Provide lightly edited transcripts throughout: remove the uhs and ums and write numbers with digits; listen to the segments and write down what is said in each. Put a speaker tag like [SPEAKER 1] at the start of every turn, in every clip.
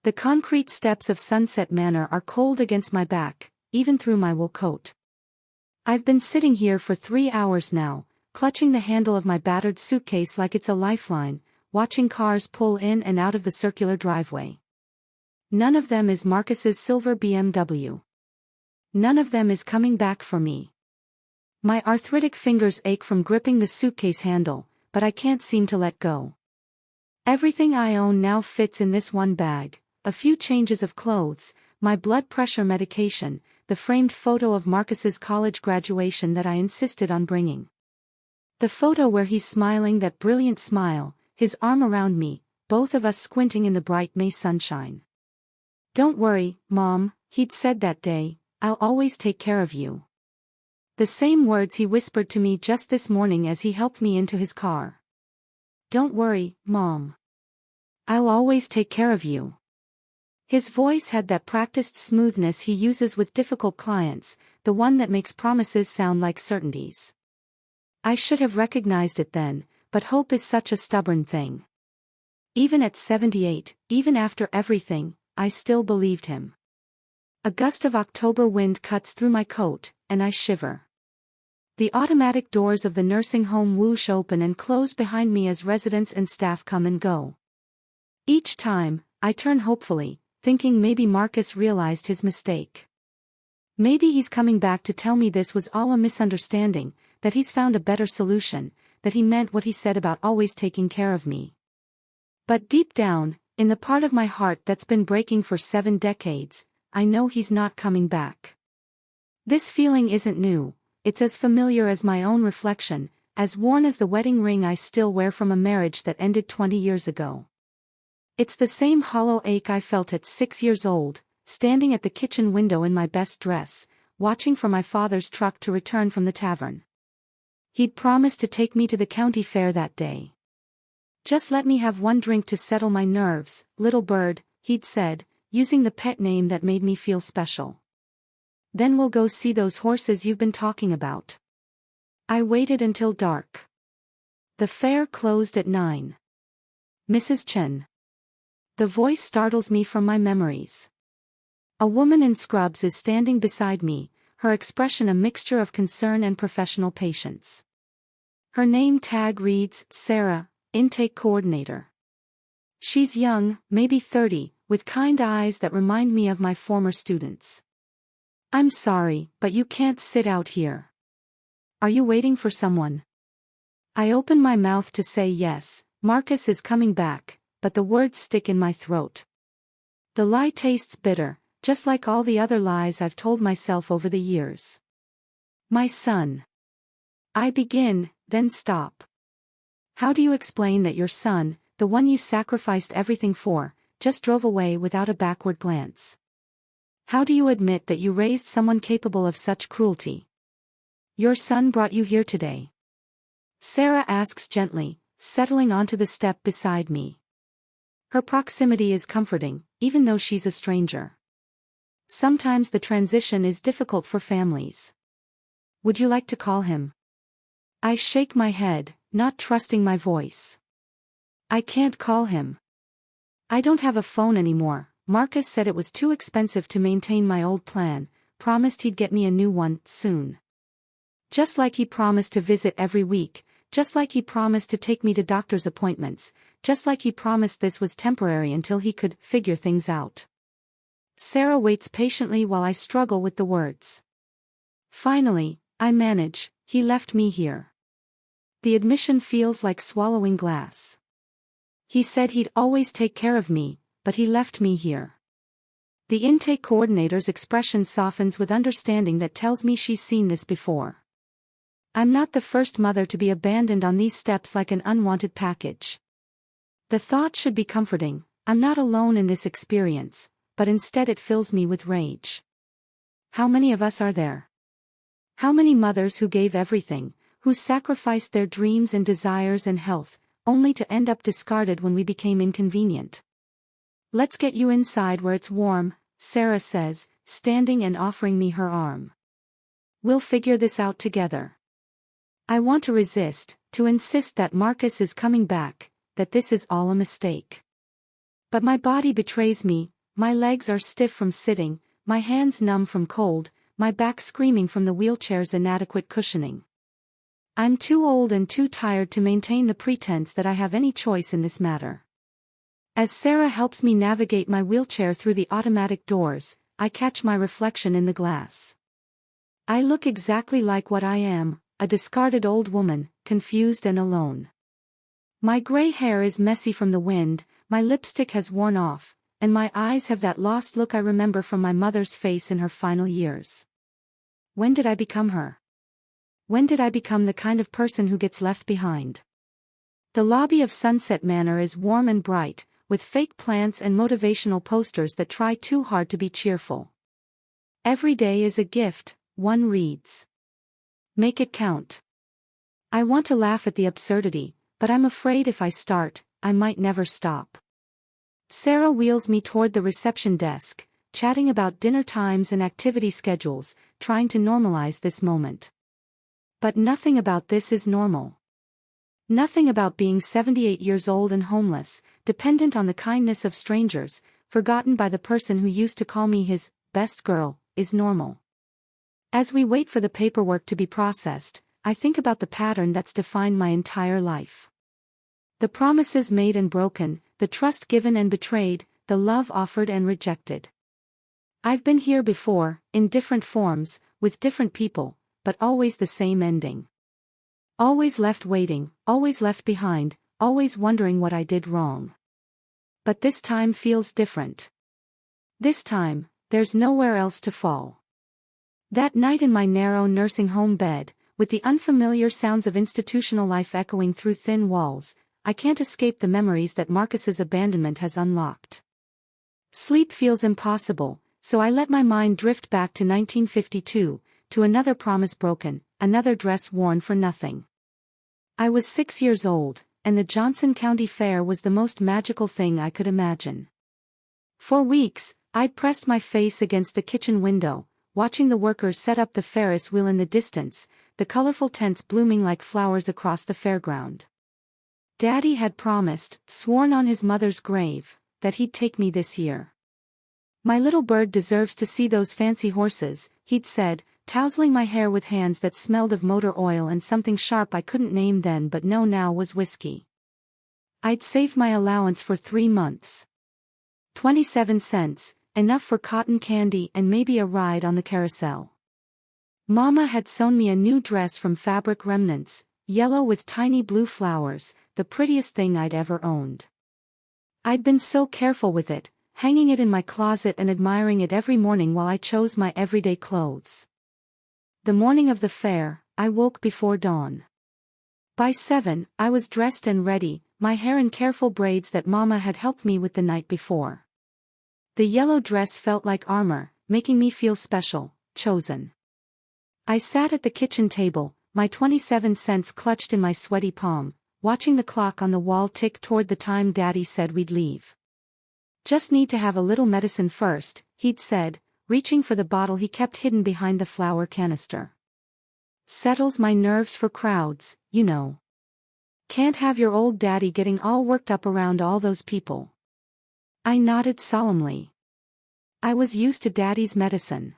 [SPEAKER 1] The concrete steps of Sunset Manor are cold against my back, even through my wool coat. I've been sitting here for 3 hours now, clutching the handle of my battered suitcase like it's a lifeline, watching cars pull in and out of the circular driveway. None of them is Marcus's silver BMW. None of them is coming back for me. My arthritic fingers ache from gripping the suitcase handle, but I can't seem to let go. Everything I own now fits in this one bag: a few changes of clothes, my blood pressure medication, the framed photo of Marcus's college graduation that I insisted on bringing. The photo where he's smiling that brilliant smile, his arm around me, both of us squinting in the bright May sunshine. "Don't worry, Mom," he'd said that day, "I'll always take care of you." The same words he whispered to me just this morning as he helped me into his car. "Don't worry, Mom. I'll always take care of you." His voice had that practiced smoothness he uses with difficult clients, the one that makes promises sound like certainties. I should have recognized it then, but hope is such a stubborn thing. Even at 78, even after everything, I still believed him. A gust of October wind cuts through my coat, and I shiver. The automatic doors of the nursing home whoosh open and close behind me as residents and staff come and go. Each time, I turn hopefully, thinking maybe Marcus realized his mistake. Maybe he's coming back to tell me this was all a misunderstanding, that he's found a better solution, that he meant what he said about always taking care of me. But deep down, in the part of my heart that's been breaking for 7 decades, I know he's not coming back. This feeling isn't new, it's as familiar as my own reflection, as worn as the wedding ring I still wear from a marriage that ended 20 years ago. It's the same hollow ache I felt at 6 years old, standing at the kitchen window in my best dress, watching for my father's truck to return from the tavern. He'd promised to take me to the county fair that day. "Just let me have one drink to settle my nerves, little bird," he'd said, using the pet name that made me feel special. "Then we'll go see those horses you've been talking about." I waited until dark. The fair closed at 9. "Mrs. Chen." The voice startles me from my memories. A woman in scrubs is standing beside me, her expression a mixture of concern and professional patience. Her name tag reads, Sarah, Intake Coordinator. She's young, maybe 30, with kind eyes that remind me of my former students. "I'm sorry, but you can't sit out here. Are you waiting for someone?" I open my mouth to say yes, Marcus is coming back, but the words stick in my throat. The lie tastes bitter, just like all the other lies I've told myself over the years. "My son." I begin, then stop. How do you explain that your son, the one you sacrificed everything for, just drove away without a backward glance? How do you admit that you raised someone capable of such cruelty? "Your son brought you here today?" Sarah asks gently, settling onto the step beside me. Her proximity is comforting, even though she's a stranger. Sometimes the transition is difficult for families. "Would you like to call him?" I shake my head, not trusting my voice. "I can't call him. I don't have a phone anymore. Marcus said it was too expensive to maintain my old plan, promised he'd get me a new one, soon. Just like he promised to visit every week, just like he promised to take me to doctor's appointments, just like he promised this was temporary until he could figure things out." Sarah waits patiently while I struggle with the words. Finally, I manage, "He left me here." The admission feels like swallowing glass. He said he'd always take care of me, but he left me here. The intake coordinator's expression softens with understanding that tells me she's seen this before. I'm not the first mother to be abandoned on these steps like an unwanted package. The thought should be comforting, I'm not alone in this experience, but instead it fills me with rage. How many of us are there? How many mothers who gave everything, who sacrificed their dreams and desires and health, only to end up discarded when we became inconvenient? "Let's get you inside where it's warm," Sarah says, standing and offering me her arm. "We'll figure this out together." I want to resist, to insist that Marcus is coming back, that this is all a mistake. But my body betrays me, my legs are stiff from sitting, my hands numb from cold, my back screaming from the wheelchair's inadequate cushioning. I'm too old and too tired to maintain the pretense that I have any choice in this matter. As Sarah helps me navigate my wheelchair through the automatic doors, I catch my reflection in the glass. I look exactly like what I am, a discarded old woman, confused and alone. My gray hair is messy from the wind, my lipstick has worn off, and my eyes have that lost look I remember from my mother's face in her final years. When did I become her? When did I become the kind of person who gets left behind? The lobby of Sunset Manor is warm and bright, with fake plants and motivational posters that try too hard to be cheerful. Every day is a gift, one reads. Make it count. I want to laugh at the absurdity, but I'm afraid if I start, I might never stop. Sarah wheels me toward the reception desk, chatting about dinner times and activity schedules, trying to normalize this moment. But nothing about this is normal. Nothing about being 78 years old and homeless, dependent on the kindness of strangers, forgotten by the person who used to call me his best girl, is normal. As we wait for the paperwork to be processed, I think about the pattern that's defined my entire life. The promises made and broken, the trust given and betrayed, the love offered and rejected. I've been here before, in different forms, with different people, but always the same ending. Always left waiting, always left behind, always wondering what I did wrong. But this time feels different. This time, there's nowhere else to fall. That night in my narrow nursing home bed, with the unfamiliar sounds of institutional life echoing through thin walls, I can't escape the memories that Marcus's abandonment has unlocked. Sleep feels impossible, so I let my mind drift back to 1952, to another promise broken, another dress worn for nothing. I was 6 years old, and the Johnson County Fair was the most magical thing I could imagine. For weeks, I'd pressed my face against the kitchen window, watching the workers set up the Ferris wheel in the distance, the colorful tents blooming like flowers across the fairground. Daddy had promised, sworn on his mother's grave, that he'd take me this year. My little bird deserves to see those fancy horses, he'd said, tousling my hair with hands that smelled of motor oil and something sharp I couldn't name then but know now was whiskey. I'd saved my allowance for 3 months. 27 cents, enough for cotton candy and maybe a ride on the carousel. Mama had sewn me a new dress from fabric remnants, yellow with tiny blue flowers, the prettiest thing I'd ever owned. I'd been so careful with it, hanging it in my closet and admiring it every morning while I chose my everyday clothes. The morning of the fair, I woke before dawn. By 7, I was dressed and ready, my hair in careful braids that Mama had helped me with the night before. The yellow dress felt like armor, making me feel special, chosen. I sat at the kitchen table, my 27 cents clutched in my sweaty palm, watching the clock on the wall tick toward the time Daddy said we'd leave. Just need to have a little medicine first, he'd said, reaching for the bottle he kept hidden behind the flour canister. Settles my nerves for crowds, you know. Can't have your old daddy getting all worked up around all those people. I nodded solemnly. I was used to Daddy's medicine.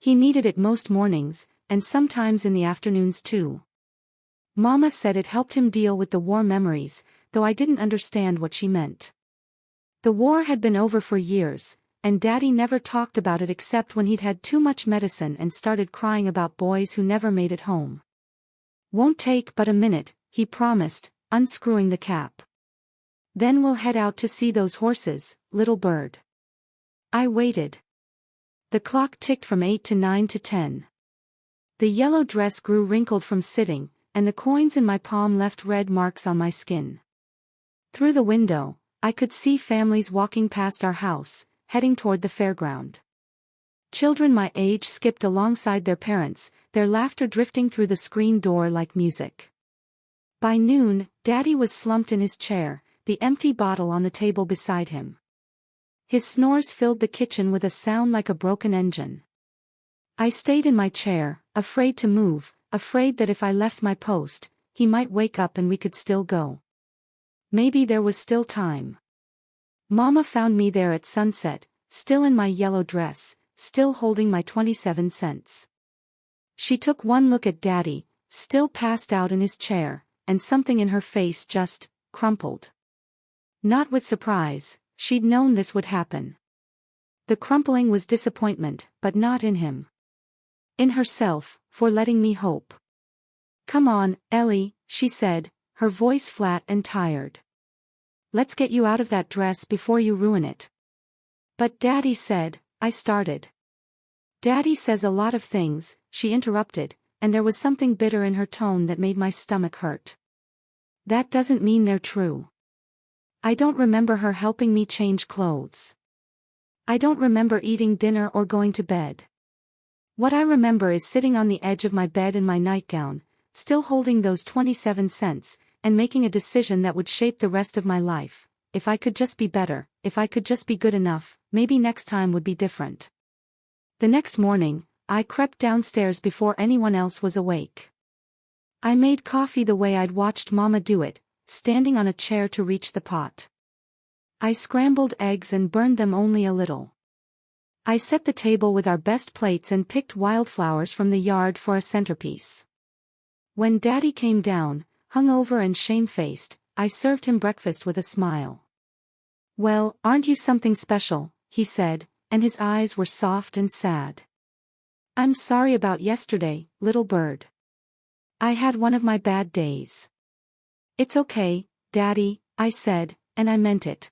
[SPEAKER 1] He needed it most mornings, and sometimes in the afternoons too. Mama said it helped him deal with the war memories, though I didn't understand what she meant. The war had been over for years, and Daddy never talked about it except when he'd had too much medicine and started crying about boys who never made it home. Won't take but a minute, he promised, unscrewing the cap. Then we'll head out to see those horses, little bird. I waited. The clock ticked from 8 to 9 to 10. The yellow dress grew wrinkled from sitting, and the coins in my palm left red marks on my skin. Through the window, I could see families walking past our house, heading toward the fairground. Children my age skipped alongside their parents, their laughter drifting through the screen door like music. By noon, Daddy was slumped in his chair, the empty bottle on the table beside him. His snores filled the kitchen with a sound like a broken engine. I stayed in my chair, afraid to move, afraid that if I left my post, he might wake up and we could still go. Maybe there was still time. Mama found me there at sunset, still in my yellow dress, still holding my 27 cents. She took one look at Daddy, still passed out in his chair, and something in her face just crumpled. Not with surprise, she'd known this would happen. The crumpling was disappointment, but not in him. In herself, for letting me hope. "Come on, Ellie," she said, her voice flat and tired. "Let's get you out of that dress before you ruin it." "But Daddy said," I started. "Daddy says a lot of things," she interrupted, and there was something bitter in her tone that made my stomach hurt. "That doesn't mean they're true. I don't remember her helping me change clothes. I don't remember eating dinner or going to bed. What I remember is sitting on the edge of my bed in my nightgown, still holding those 27 cents, and making a decision that would shape the rest of my life. If I could just be better, if I could just be good enough, maybe next time would be different." The next morning, I crept downstairs before anyone else was awake. I made coffee the way I'd watched Mama do it, standing on a chair to reach the pot. I scrambled eggs and burned them only a little. I set the table with our best plates and picked wildflowers from the yard for a centerpiece. When Daddy came down, hungover and shamefaced, I served him breakfast with a smile. "Well, aren't you something special?" he said, and his eyes were soft and sad. "I'm sorry about yesterday, little bird. I had one of my bad days." "It's okay, Daddy," I said, and I meant it.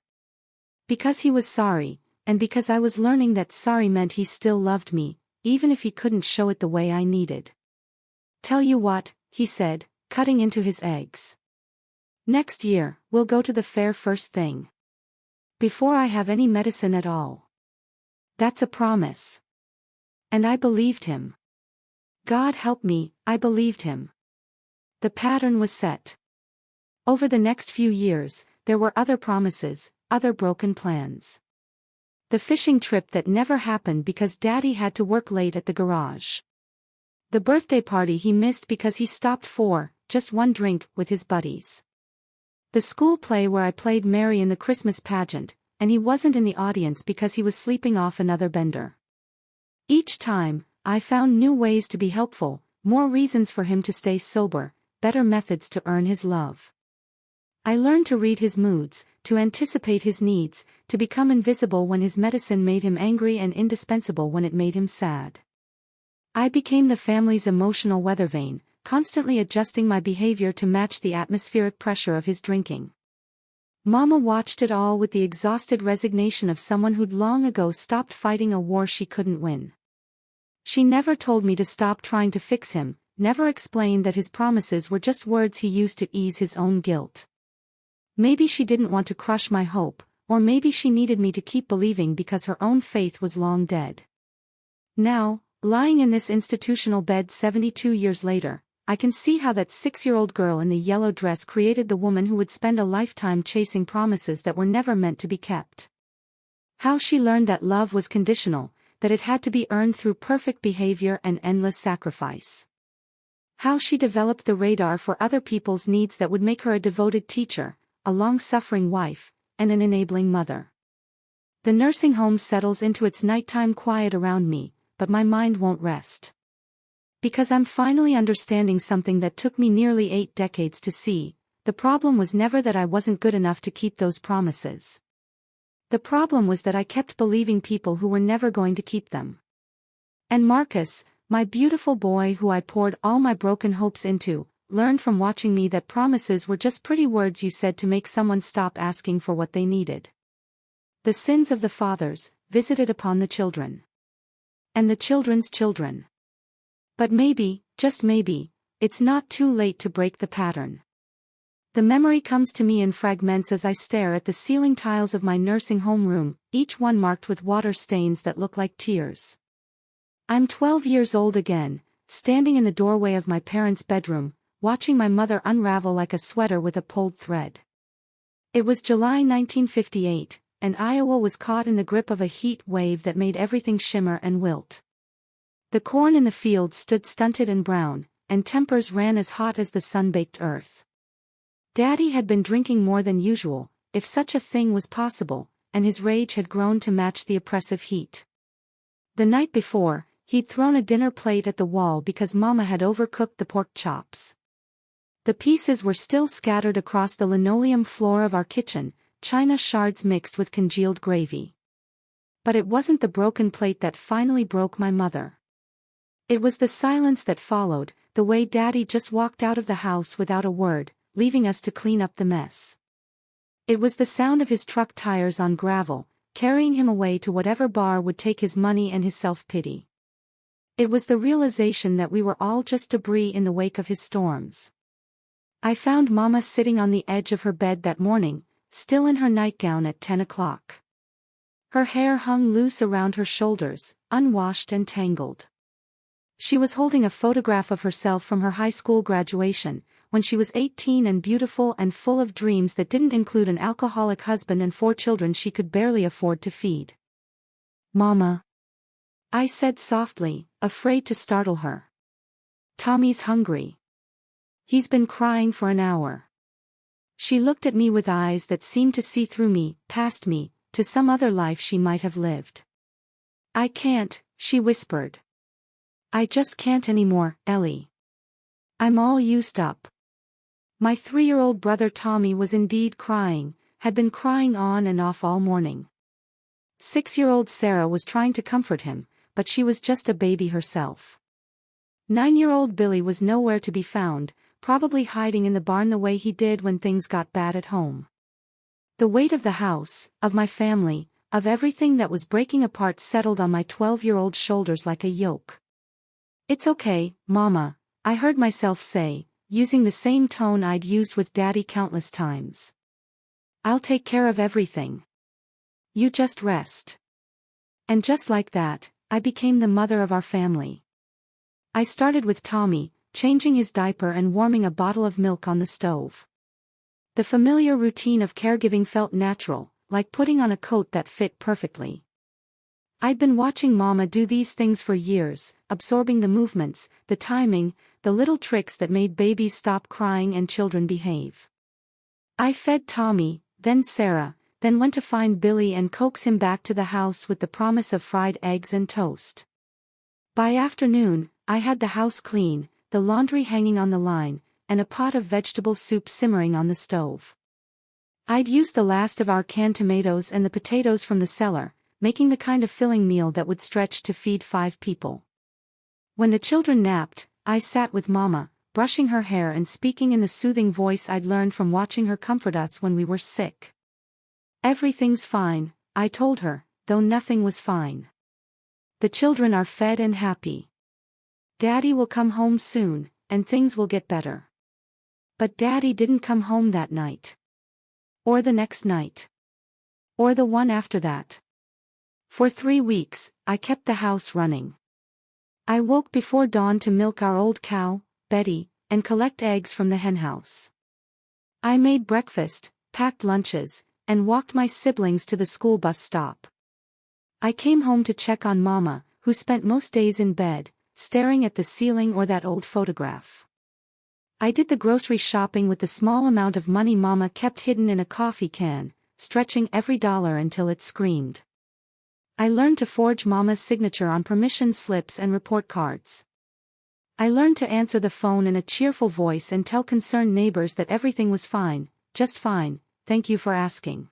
[SPEAKER 1] Because he was sorry, and because I was learning that sorry meant he still loved me, even if he couldn't show it the way I needed. "Tell you what," he said, cutting into his eggs. "Next year, we'll go to the fair first thing. Before I have any medicine at all. That's a promise." And I believed him. God help me, I believed him. The pattern was set. Over the next few years, there were other promises, other broken plans. The fishing trip that never happened because Daddy had to work late at the garage. The birthday party he missed because he stopped for just one drink with his buddies. The school play where I played Mary in the Christmas pageant, and he wasn't in the audience because he was sleeping off another bender. Each time, I found new ways to be helpful, more reasons for him to stay sober, better methods to earn his love. I learned to read his moods, to anticipate his needs, to become invisible when his medicine made him angry and indispensable when it made him sad. I became the family's emotional weather vane, constantly adjusting my behavior to match the atmospheric pressure of his drinking. Mama watched it all with the exhausted resignation of someone who'd long ago stopped fighting a war she couldn't win. She never told me to stop trying to fix him, never explained that his promises were just words he used to ease his own guilt. Maybe she didn't want to crush my hope, or maybe she needed me to keep believing because her own faith was long dead. Now, lying in this institutional bed 72 years later, I can see how that 6-year-old girl in the yellow dress created the woman who would spend a lifetime chasing promises that were never meant to be kept. How she learned that love was conditional, that it had to be earned through perfect behavior and endless sacrifice. How she developed the radar for other people's needs that would make her a devoted teacher, a long-suffering wife, and an enabling mother. The nursing home settles into its nighttime quiet around me, but my mind won't rest. Because I'm finally understanding something that took me nearly 8 decades to see. The problem was never that I wasn't good enough to keep those promises. The problem was that I kept believing people who were never going to keep them. And Marcus, my beautiful boy who I poured all my broken hopes into, learned from watching me that promises were just pretty words you said to make someone stop asking for what they needed. The sins of the fathers, visited upon the children. And the children's children. But maybe, just maybe, it's not too late to break the pattern. The memory comes to me in fragments as I stare at the ceiling tiles of my nursing home room, each one marked with water stains that look like tears. I'm 12 years old again, standing in the doorway of my parents' bedroom, watching my mother unravel like a sweater with a pulled thread. It was July 1958, and Iowa was caught in the grip of a heat wave that made everything shimmer and wilt. The corn in the field stood stunted and brown, and tempers ran as hot as the sun-baked earth. Daddy had been drinking more than usual, if such a thing was possible, and his rage had grown to match the oppressive heat. The night before, he'd thrown a dinner plate at the wall because Mama had overcooked the pork chops. The pieces were still scattered across the linoleum floor of our kitchen, china shards mixed with congealed gravy. But it wasn't the broken plate that finally broke my mother. It was the silence that followed, the way Daddy just walked out of the house without a word, leaving us to clean up the mess. It was the sound of his truck tires on gravel, carrying him away to whatever bar would take his money and his self-pity. It was the realization that we were all just debris in the wake of his storms. I found Mama sitting on the edge of her bed that morning, still in her nightgown at 10 o'clock. Her hair hung loose around her shoulders, unwashed and tangled. She was holding a photograph of herself from her high school graduation, when she was 18 and beautiful and full of dreams that didn't include an alcoholic husband and 4 children she could barely afford to feed. "Mama," I said softly, afraid to startle her. "Tommy's hungry. He's been crying for an hour." She looked at me with eyes that seemed to see through me, past me, to some other life she might have lived. "I can't," she whispered. "I just can't anymore, Ellie. I'm all used up." My 3-year-old brother Tommy was indeed crying, had been crying on and off all morning. 6-year-old Sarah was trying to comfort him, but she was just a baby herself. 9-year-old Billy was nowhere to be found, probably hiding in the barn the way he did when things got bad at home. The weight of the house, of my family, of everything that was breaking apart settled on my 12-year-old shoulders like a yoke. "It's okay, Mama," I heard myself say, using the same tone I'd used with Daddy countless times. "I'll take care of everything. You just rest." And just like that, I became the mother of our family. I started with Tommy, changing his diaper and warming a bottle of milk on the stove. The familiar routine of caregiving felt natural, like putting on a coat that fit perfectly. I'd been watching Mama do these things for years, absorbing the movements, the timing, the little tricks that made babies stop crying and children behave. I fed Tommy, then Sarah, then went to find Billy and coax him back to the house with the promise of fried eggs and toast. By afternoon, I had the house clean, the laundry hanging on the line, and a pot of vegetable soup simmering on the stove. I'd used the last of our canned tomatoes and the potatoes from the cellar, making the kind of filling meal that would stretch to feed 5 people. When the children napped, I sat with Mama, brushing her hair and speaking in the soothing voice I'd learned from watching her comfort us when we were sick. "Everything's fine," I told her, though nothing was fine. "The children are fed and happy. Daddy will come home soon, and things will get better." But Daddy didn't come home that night. Or the next night. Or the one after that. For 3 weeks, I kept the house running. I woke before dawn to milk our old cow, Betty, and collect eggs from the henhouse. I made breakfast, packed lunches, and walked my siblings to the school bus stop. I came home to check on Mama, who spent most days in bed, staring at the ceiling or that old photograph. I did the grocery shopping with the small amount of money Mama kept hidden in a coffee can, stretching every dollar until it screamed. I learned to forge Mama's signature on permission slips and report cards. I learned to answer the phone in a cheerful voice and tell concerned neighbors that everything was fine, just fine, thank you for asking.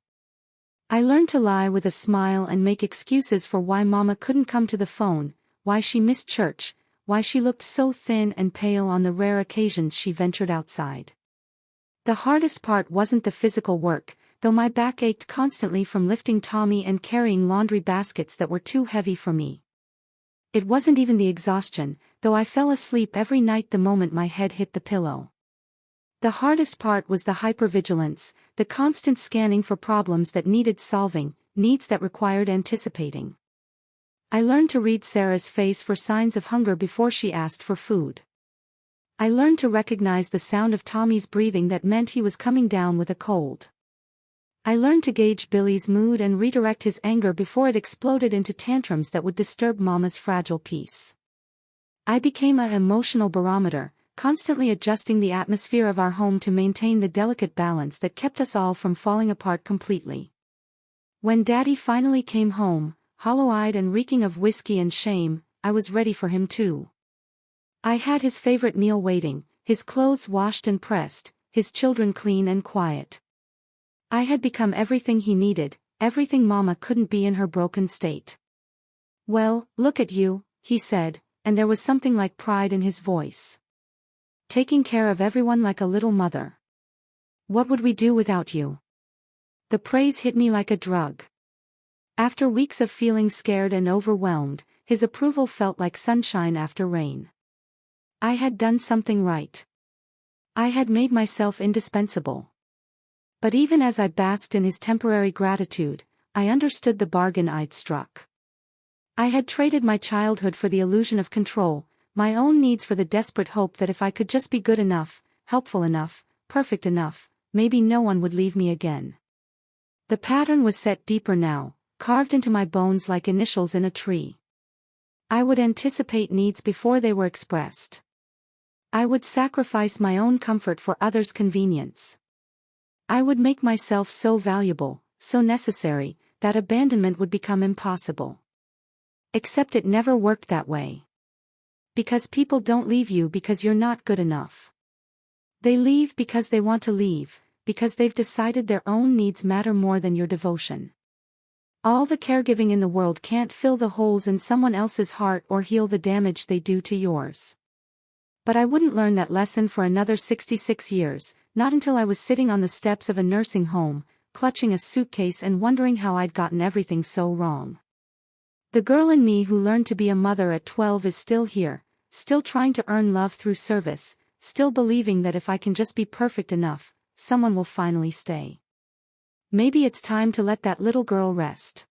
[SPEAKER 1] I learned to lie with a smile and make excuses for why Mama couldn't come to the phone, why she missed church, why she looked so thin and pale on the rare occasions she ventured outside. The hardest part wasn't the physical work, though my back ached constantly from lifting Tommy and carrying laundry baskets that were too heavy for me. It wasn't even the exhaustion, though I fell asleep every night the moment my head hit the pillow. The hardest part was the hypervigilance, the constant scanning for problems that needed solving, needs that required anticipating. I learned to read Sarah's face for signs of hunger before she asked for food. I learned to recognize the sound of Tommy's breathing that meant he was coming down with a cold. I learned to gauge Billy's mood and redirect his anger before it exploded into tantrums that would disturb Mama's fragile peace. I became an emotional barometer, constantly adjusting the atmosphere of our home to maintain the delicate balance that kept us all from falling apart completely. When Daddy finally came home, hollow-eyed and reeking of whiskey and shame, I was ready for him too. I had his favorite meal waiting, his clothes washed and pressed, his children clean and quiet. I had become everything he needed, everything Mama couldn't be in her broken state. "Well, look at you," he said, and there was something like pride in his voice. "Taking care of everyone like a little mother. What would we do without you?" The praise hit me like a drug. After weeks of feeling scared and overwhelmed, his approval felt like sunshine after rain. I had done something right. I had made myself indispensable. But even as I basked in his temporary gratitude, I understood the bargain I'd struck. I had traded my childhood for the illusion of control, my own needs for the desperate hope that if I could just be good enough, helpful enough, perfect enough, maybe no one would leave me again. The pattern was set deeper now, carved into my bones like initials in a tree. I would anticipate needs before they were expressed. I would sacrifice my own comfort for others' convenience. I would make myself so valuable, so necessary, that abandonment would become impossible. Except it never worked that way. Because people don't leave you because you're not good enough. They leave because they want to leave, because they've decided their own needs matter more than your devotion. All the caregiving in the world can't fill the holes in someone else's heart or heal the damage they do to yours. But I wouldn't learn that lesson for another 66 years, not until I was sitting on the steps of a nursing home, clutching a suitcase and wondering how I'd gotten everything so wrong. The girl in me who learned to be a mother at 12 is still here, still trying to earn love through service, still believing that if I can just be perfect enough, someone will finally stay. Maybe it's time to let that little girl rest.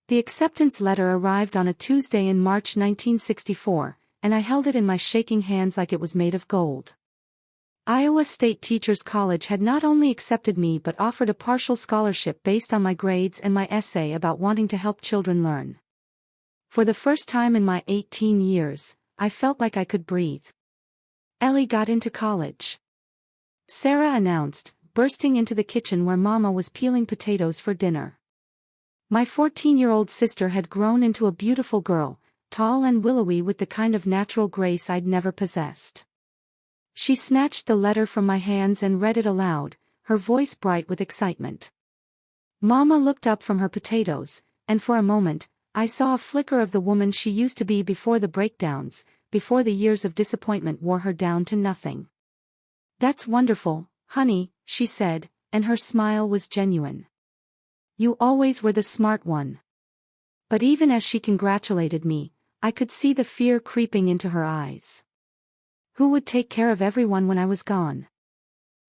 [SPEAKER 1] The acceptance letter arrived on a Tuesday in March 1964, and I held it in my shaking hands like it was made of gold. Iowa State Teachers College had not only accepted me but offered a partial scholarship based on my grades and my essay about wanting to help children learn. For the first time in my 18 years, I felt like I could breathe. Ellie got into college. Sarah announced, bursting into the kitchen where Mama was peeling potatoes for dinner. My 14-year-old sister had grown into a beautiful girl, tall and willowy with the kind of natural grace I'd never possessed. She snatched the letter from my hands and read it aloud, her voice bright with excitement. Mama looked up from her potatoes, and for a moment, I saw a flicker of the woman she used to be before the breakdowns, before the years of disappointment wore her down to nothing. "That's wonderful, honey," she said, and her smile was genuine. "You always were the smart one." But even as she congratulated me, I could see the fear creeping into her eyes. Who would take care of everyone when I was gone?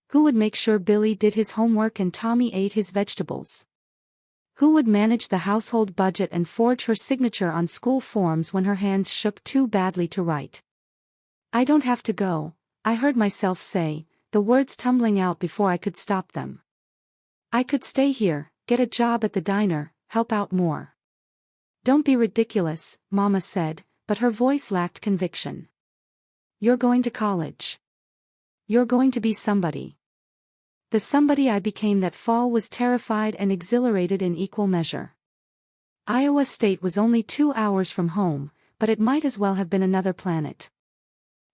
[SPEAKER 1] Who would make sure Billy did his homework and Tommy ate his vegetables? Who would manage the household budget and forge her signature on school forms when her hands shook too badly to write? "I don't have to go," I heard myself say, the words tumbling out before I could stop them. "I could stay here, get a job at the diner, help out more." "Don't be ridiculous," Mama said, but her voice lacked conviction. "You're going to college. You're going to be somebody." The somebody I became that fall was terrified and exhilarated in equal measure. Iowa State was only 2 hours from home, but it might as well have been another planet.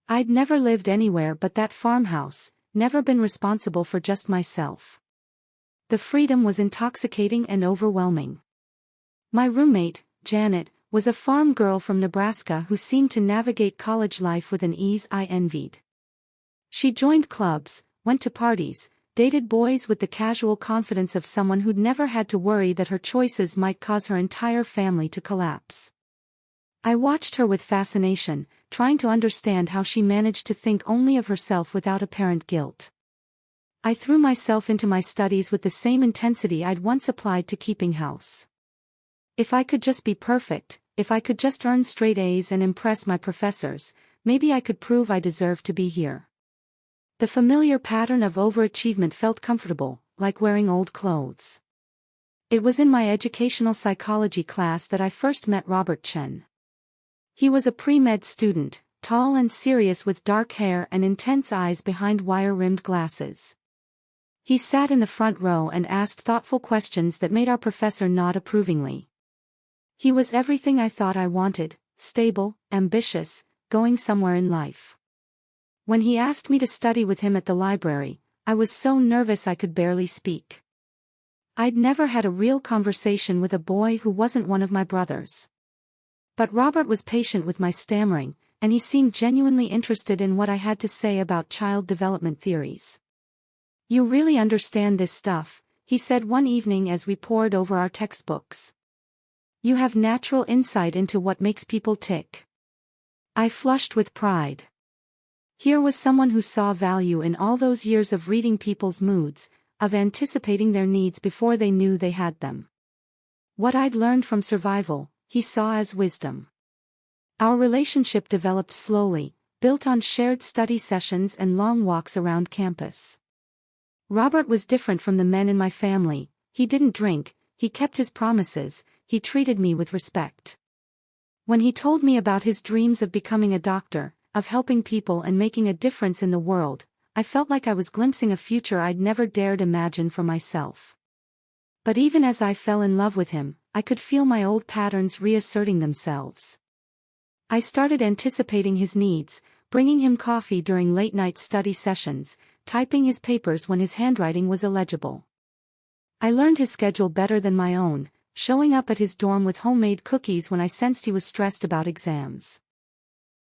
[SPEAKER 1] I'd never lived anywhere but that farmhouse, never been responsible for just myself. The freedom was intoxicating and overwhelming. My roommate, Janet, was a farm girl from Nebraska who seemed to navigate college life with an ease I envied. She joined clubs, went to parties, dated boys with the casual confidence of someone who'd never had to worry that her choices might cause her entire family to collapse. I watched her with fascination, trying to understand how she managed to think only of herself without apparent guilt. I threw myself into my studies with the same intensity I'd once applied to keeping house. If I could just be perfect, if I could just earn straight A's and impress my professors, maybe I could prove I deserved to be here. The familiar pattern of overachievement felt comfortable, like wearing old clothes. It was in my educational psychology class that I first met Robert Chen. He was a pre-med student, tall and serious with dark hair and intense eyes behind wire-rimmed glasses. He sat in the front row and asked thoughtful questions that made our professor nod approvingly. He was everything I thought I wanted: stable, ambitious, going somewhere in life. When he asked me to study with him at the library, I was so nervous I could barely speak. I'd never had a real conversation with a boy who wasn't one of my brothers. But Robert was patient with my stammering, and he seemed genuinely interested in what I had to say about child development theories. "You really understand this stuff," he said one evening as we pored over our textbooks. "You have natural insight into what makes people tick." I flushed with pride. Here was someone who saw value in all those years of reading people's moods, of anticipating their needs before they knew they had them. What I'd learned from survival, he saw as wisdom. Our relationship developed slowly, built on shared study sessions and long walks around campus. Robert was different from the men in my family. He didn't drink, he kept his promises, he treated me with respect. When he told me about his dreams of becoming a doctor, of helping people and making a difference in the world, I felt like I was glimpsing a future I'd never dared imagine for myself. But even as I fell in love with him, I could feel my old patterns reasserting themselves. I started anticipating his needs, bringing him coffee during late-night study sessions, typing his papers when his handwriting was illegible. I learned his schedule better than my own, showing up at his dorm with homemade cookies when I sensed he was stressed about exams.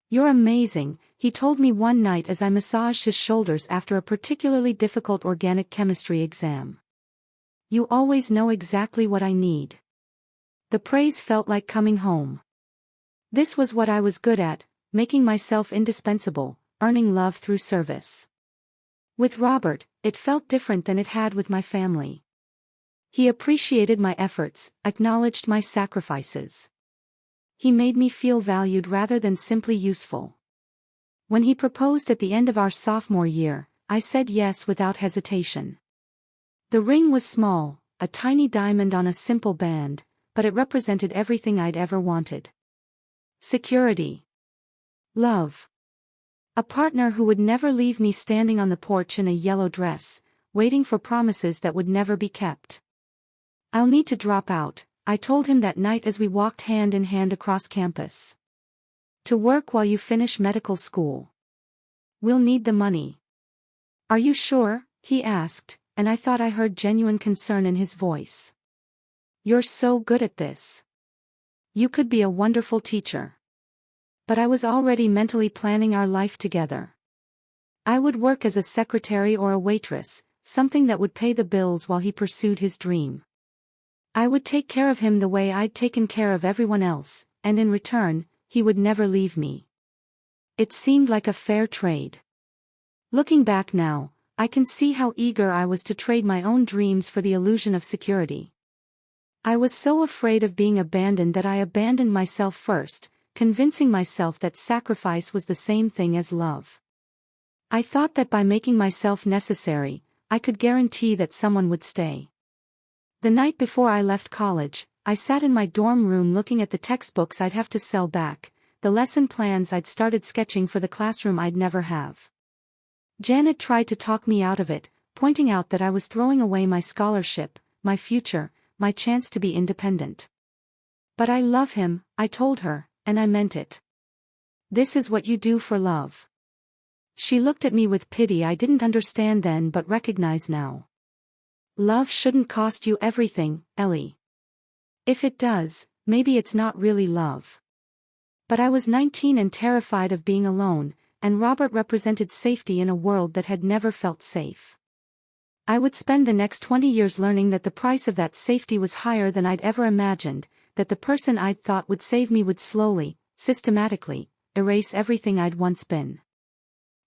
[SPEAKER 1] "You're amazing," he told me one night as I massaged his shoulders after a particularly difficult organic chemistry exam. "You always know exactly what I need." The praise felt like coming home. This was what I was good at, making myself indispensable, earning love through service. With Robert, it felt different than it had with my family. He appreciated my efforts, acknowledged my sacrifices. He made me feel valued rather than simply useful. When he proposed at the end of our sophomore year, I said yes without hesitation. The ring was small, a tiny diamond on a simple band, but it represented everything I'd ever wanted. Security. Love. A partner who would never leave me standing on the porch in a yellow dress, waiting for promises that would never be kept. "I'll need to drop out," I told him that night as we walked hand in hand across campus. "To work while you finish medical school. We'll need the money." "Are you sure?" he asked, and I thought I heard genuine concern in his voice. "You're so good at this. You could be a wonderful teacher." But I was already mentally planning our life together. I would work as a secretary or a waitress, something that would pay the bills while he pursued his dream. I would take care of him the way I'd taken care of everyone else, and in return, he would never leave me. It seemed like a fair trade. Looking back now, I can see how eager I was to trade my own dreams for the illusion of security. I was so afraid of being abandoned that I abandoned myself first, convincing myself that sacrifice was the same thing as love. I thought that by making myself necessary, I could guarantee that someone would stay. The night before I left college, I sat in my dorm room looking at the textbooks I'd have to sell back, the lesson plans I'd started sketching for the classroom I'd never have. Janet tried to talk me out of it, pointing out that I was throwing away my scholarship, my future, my chance to be independent. "But I love him," I told her, and I meant it. "This is what you do for love." She looked at me with pity I didn't understand then but recognize now. "Love shouldn't cost you everything, Ellie. If it does, maybe it's not really love." But I was 19 and terrified of being alone, and Robert represented safety in a world that had never felt safe. I would spend the next 20 years learning that the price of that safety was higher than I'd ever imagined, that the person I'd thought would save me would slowly, systematically, erase everything I'd once been.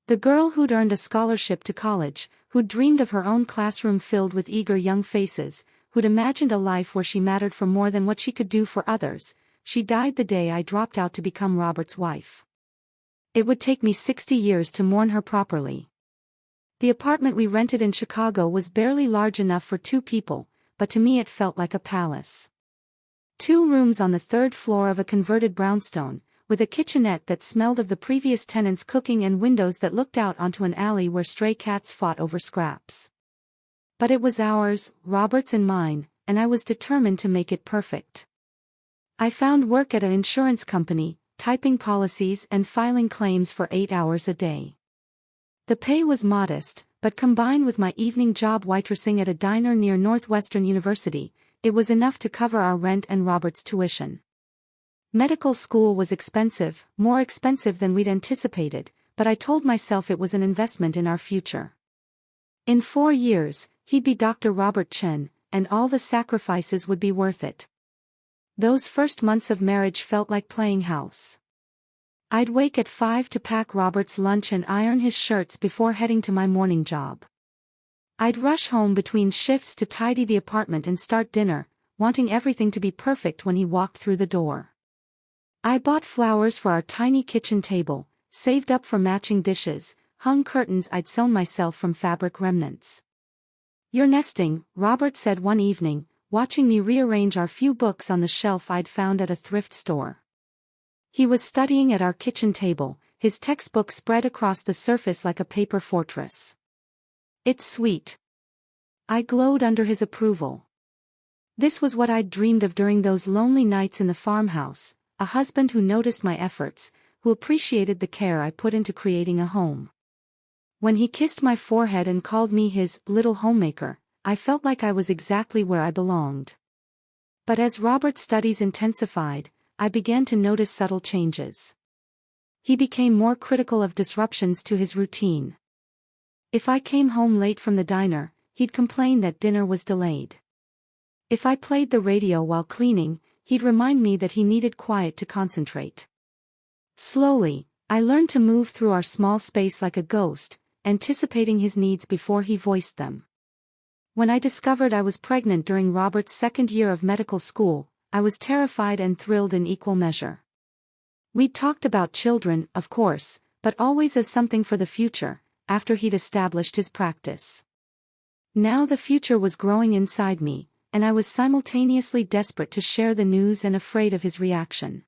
[SPEAKER 1] The girl who'd earned a scholarship to college, who'd dreamed of her own classroom filled with eager young faces, who'd imagined a life where she mattered for more than what she could do for others, she died the day I dropped out to become Robert's wife. It would take me 60 years to mourn her properly. The apartment we rented in Chicago was barely large enough for 2 people, but to me it felt like a palace. 2 rooms on the 3rd floor of a converted brownstone, with a kitchenette that smelled of the previous tenant's cooking and windows that looked out onto an alley where stray cats fought over scraps. But it was ours, Robert's and mine, and I was determined to make it perfect. I found work at an insurance company, typing policies and filing claims for 8 hours a day. The pay was modest, but combined with my evening job waitressing at a diner near Northwestern University, it was enough to cover our rent and Robert's tuition. Medical school was expensive, more expensive than we'd anticipated, but I told myself it was an investment in our future. In 4 years, he'd be Dr. Robert Chen, and all the sacrifices would be worth it. Those first months of marriage felt like playing house. I'd wake at 5 to pack Robert's lunch and iron his shirts before heading to my morning job. I'd rush home between shifts to tidy the apartment and start dinner, wanting everything to be perfect when he walked through the door. I bought flowers for our tiny kitchen table, saved up for matching dishes, hung curtains I'd sewn myself from fabric remnants. "You're nesting," Robert said one evening, watching me rearrange our few books on the shelf I'd found at a thrift store. He was studying at our kitchen table, his textbook spread across the surface like a paper fortress. "It's sweet." I glowed under his approval. This was what I'd dreamed of during those lonely nights in the farmhouse, a husband who noticed my efforts, who appreciated the care I put into creating a home. When he kissed my forehead and called me his little homemaker, I felt like I was exactly where I belonged. But as Robert's studies intensified, I began to notice subtle changes. He became more critical of disruptions to his routine. If I came home late from the diner, he'd complain that dinner was delayed. If I played the radio while cleaning, he'd remind me that he needed quiet to concentrate. Slowly, I learned to move through our small space like a ghost, anticipating his needs before he voiced them. When I discovered I was pregnant during Robert's second year of medical school, I was terrified and thrilled in equal measure. We'd talked about children, of course, but always as something for the future, after he'd established his practice. Now the future was growing inside me, and I was simultaneously desperate to share the news and afraid of his reaction.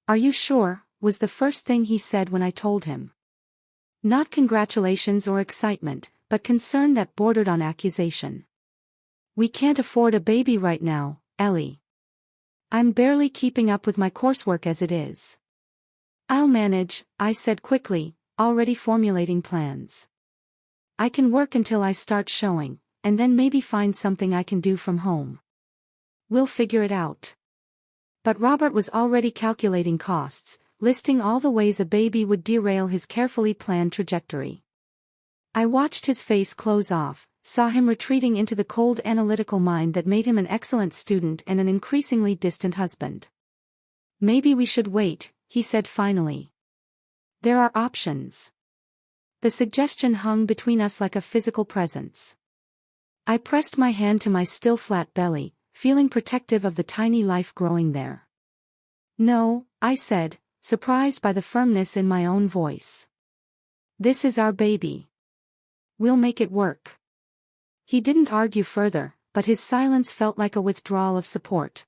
[SPEAKER 1] "Are you sure?" was the first thing he said when I told him. Not congratulations or excitement, but concern that bordered on accusation. "We can't afford a baby right now, Ellie. I'm barely keeping up with my coursework as it is." "I'll manage," I said quickly, already formulating plans. "I can work until I start showing, and then maybe find something I can do from home. We'll figure it out." But Robert was already calculating costs, listing all the ways a baby would derail his carefully planned trajectory. I watched his face close off, saw him retreating into the cold analytical mind that made him an excellent student and an increasingly distant husband. "Maybe we should wait," he said finally. "There are options." The suggestion hung between us like a physical presence. I pressed my hand to my still flat belly, feeling protective of the tiny life growing there. "No," I said, surprised by the firmness in my own voice. "This is our baby. We'll make it work." He didn't argue further, but his silence felt like a withdrawal of support.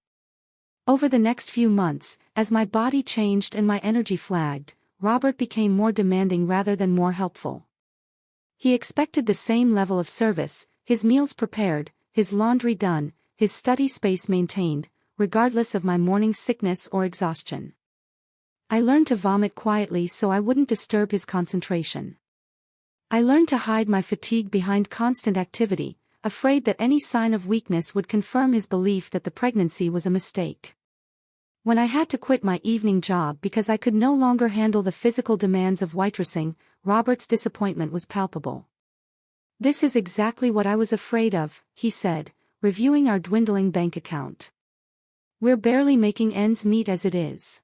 [SPEAKER 1] Over the next few months, as my body changed and my energy flagged, Robert became more demanding rather than more helpful. He expected the same level of service, his meals prepared, his laundry done, his study space maintained, regardless of my morning sickness or exhaustion. I learned to vomit quietly so I wouldn't disturb his concentration. I learned to hide my fatigue behind constant activity, afraid that any sign of weakness would confirm his belief that the pregnancy was a mistake. When I had to quit my evening job because I could no longer handle the physical demands of waitressing, Robert's disappointment was palpable. "This is exactly what I was afraid of," he said, reviewing our dwindling bank account. "We're barely making ends meet as it is."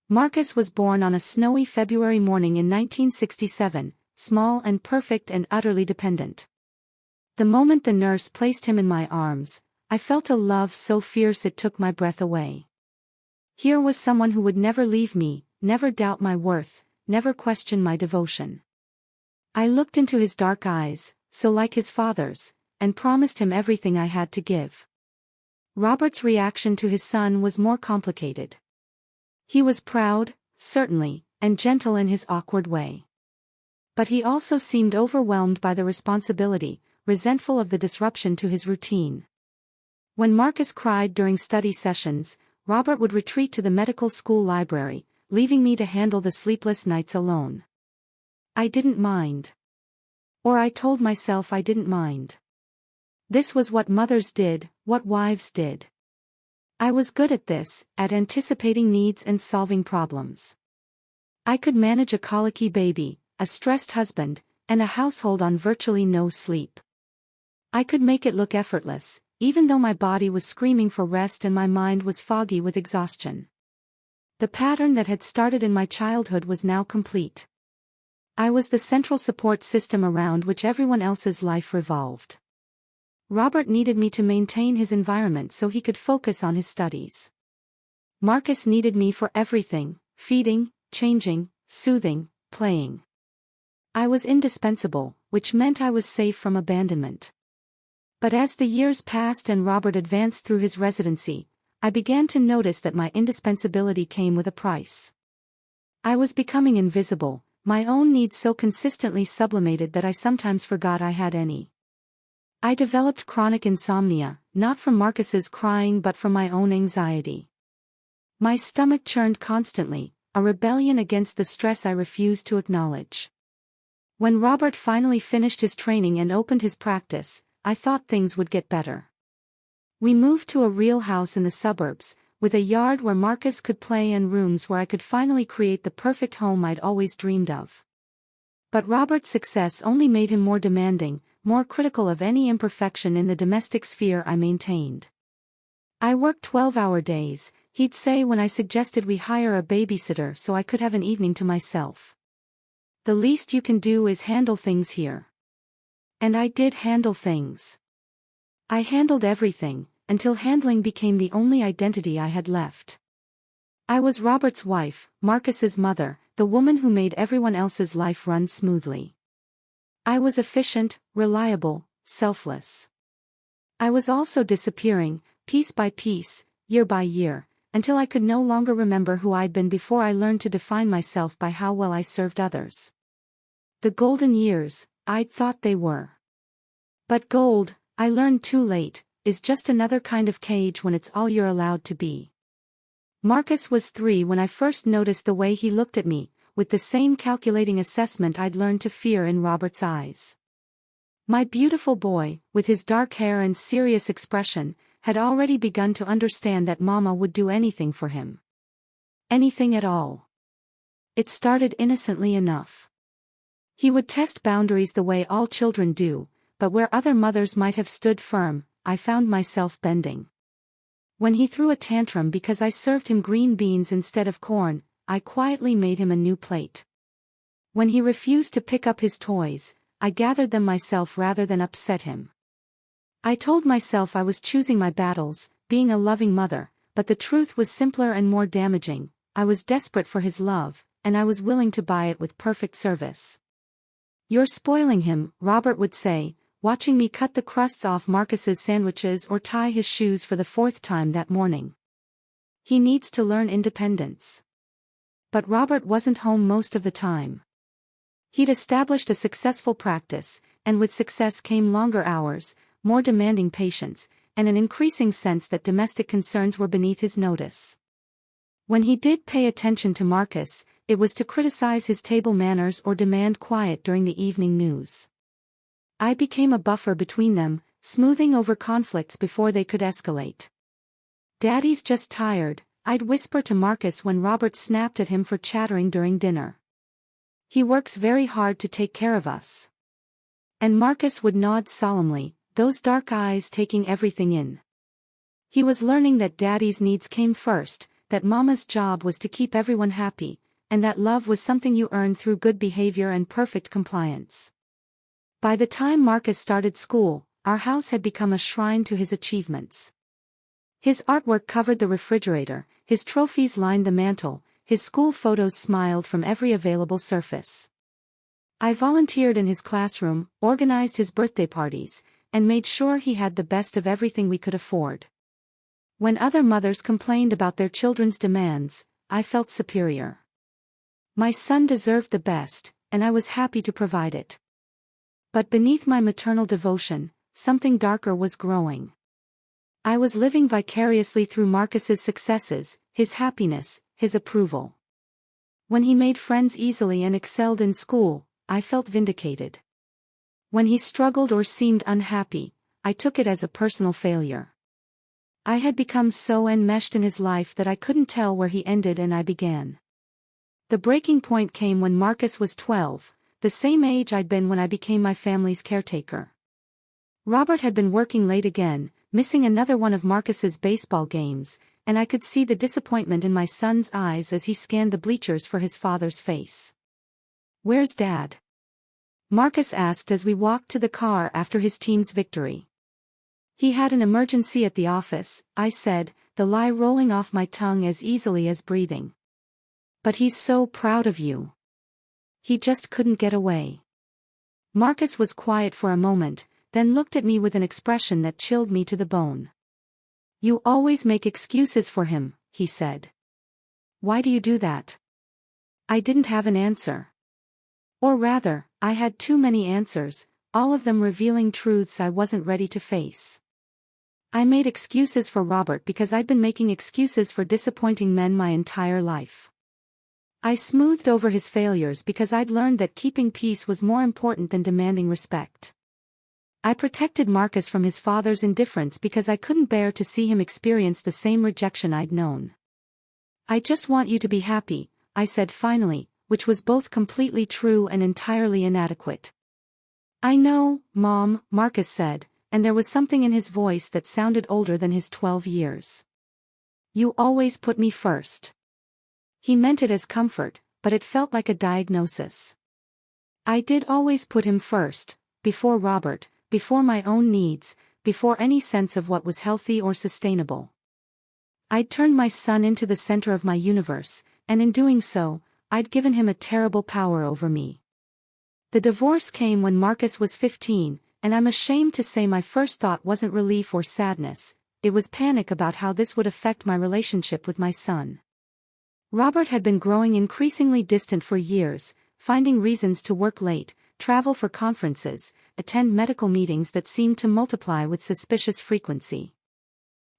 [SPEAKER 1] Marcus was born on a snowy February morning in 1967, small and perfect and utterly dependent. The moment the nurse placed him in my arms, I felt a love so fierce it took my breath away. Here was someone who would never leave me, never doubt my worth, never question my devotion. I looked into his dark eyes, so like his father's, and promised him everything I had to give. Robert's reaction to his son was more complicated. He was proud, certainly, and gentle in his awkward way. But he also seemed overwhelmed by the responsibility, resentful of the disruption to his routine. When Marcus cried during study sessions, Robert would retreat to the medical school library, leaving me to handle the sleepless nights alone. I didn't mind. Or I told myself I didn't mind. This was what mothers did, what wives did. I was good at this, at anticipating needs and solving problems. I could manage a colicky baby, a stressed husband, and a household on virtually no sleep. I could make it look effortless, even though my body was screaming for rest and my mind was foggy with exhaustion. The pattern that had started in my childhood was now complete. I was the central support system around which everyone else's life revolved. Robert needed me to maintain his environment so he could focus on his studies. Marcus needed me for everything: feeding, changing, soothing, playing. I was indispensable, which meant I was safe from abandonment. But as the years passed and Robert advanced through his residency, I began to notice that my indispensability came with a price. I was becoming invisible, my own needs so consistently sublimated that I sometimes forgot I had any. I developed chronic insomnia, not from Marcus's crying but from my own anxiety. My stomach churned constantly, a rebellion against the stress I refused to acknowledge. When Robert finally finished his training and opened his practice, I thought things would get better. We moved to a real house in the suburbs, with a yard where Marcus could play and rooms where I could finally create the perfect home I'd always dreamed of. But Robert's success only made him more demanding, more critical of any imperfection in the domestic sphere I maintained. I worked 12-hour days, he'd say when I suggested we hire a babysitter so I could have an evening to myself. The least you can do is handle things here. And I did handle things. I handled everything, until handling became the only identity I had left. I was Robert's wife, Marcus's mother, the woman who made everyone else's life run smoothly. I was efficient, reliable, selfless. I was also disappearing, piece by piece, year by year, until I could no longer remember who I'd been before I learned to define myself by how well I served others. The golden years, I'd thought they were. But gold, I learned too late, is just another kind of cage when it's all you're allowed to be. Marcus was 3 when I first noticed the way he looked at me, with the same calculating assessment I'd learned to fear in Robert's eyes. My beautiful boy, with his dark hair and serious expression, had already begun to understand that Mama would do anything for him. Anything at all. It started innocently enough. He would test boundaries the way all children do, but where other mothers might have stood firm, I found myself bending. When he threw a tantrum because I served him green beans instead of corn, I quietly made him a new plate. When he refused to pick up his toys, I gathered them myself rather than upset him. I told myself I was choosing my battles, being a loving mother, but the truth was simpler and more damaging. I was desperate for his love, and I was willing to buy it with perfect service. "You're spoiling him," Robert would say, watching me cut the crusts off Marcus's sandwiches or tie his shoes for the 4th time that morning. "He needs to learn independence." But Robert wasn't home most of the time. He'd established a successful practice, and with success came longer hours, more demanding patients, and an increasing sense that domestic concerns were beneath his notice. When he did pay attention to Marcus, it was to criticize his table manners or demand quiet during the evening news. I became a buffer between them, smoothing over conflicts before they could escalate. "Daddy's just tired," I'd whisper to Marcus when Robert snapped at him for chattering during dinner. "He works very hard to take care of us." And Marcus would nod solemnly, those dark eyes taking everything in. He was learning that Daddy's needs came first, that Mama's job was to keep everyone happy, and that love was something you earned through good behavior and perfect compliance. By the time Marcus started school, our house had become a shrine to his achievements. His artwork covered the refrigerator, his trophies lined the mantel, his school photos smiled from every available surface. I volunteered in his classroom, organized his birthday parties, and made sure he had the best of everything we could afford. When other mothers complained about their children's demands, I felt superior. My son deserved the best, and I was happy to provide it. But beneath my maternal devotion, something darker was growing. I was living vicariously through Marcus's successes, his happiness, his approval. When he made friends easily and excelled in school, I felt vindicated. When he struggled or seemed unhappy, I took it as a personal failure. I had become so enmeshed in his life that I couldn't tell where he ended and I began. The breaking point came when Marcus was 12, the same age I'd been when I became my family's caretaker. Robert had been working late again, missing another one of Marcus's baseball games, and I could see the disappointment in my son's eyes as he scanned the bleachers for his father's face. "Where's Dad?" Marcus asked as we walked to the car after his team's victory. "He had an emergency at the office," I said, the lie rolling off my tongue as easily as breathing. "But he's so proud of you. He just couldn't get away." Marcus was quiet for a moment, then looked at me with an expression that chilled me to the bone. "You always make excuses for him," he said. "Why do you do that?" I didn't have an answer. Or rather, I had too many answers, all of them revealing truths I wasn't ready to face. I made excuses for Robert because I'd been making excuses for disappointing men my entire life. I smoothed over his failures because I'd learned that keeping peace was more important than demanding respect. I protected Marcus from his father's indifference because I couldn't bear to see him experience the same rejection I'd known. "I just want you to be happy," I said finally, which was both completely true and entirely inadequate. "I know, Mom," Marcus said, and there was something in his voice that sounded older than his 12 years. "You always put me first." He meant it as comfort, but it felt like a diagnosis. I did always put him first, before Robert, before my own needs, before any sense of what was healthy or sustainable. I'd turned my son into the center of my universe, and in doing so, I'd given him a terrible power over me. The divorce came when Marcus was 15, and I'm ashamed to say my first thought wasn't relief or sadness, it was panic about how this would affect my relationship with my son. Robert had been growing increasingly distant for years, finding reasons to work late, travel for conferences, attend medical meetings that seemed to multiply with suspicious frequency.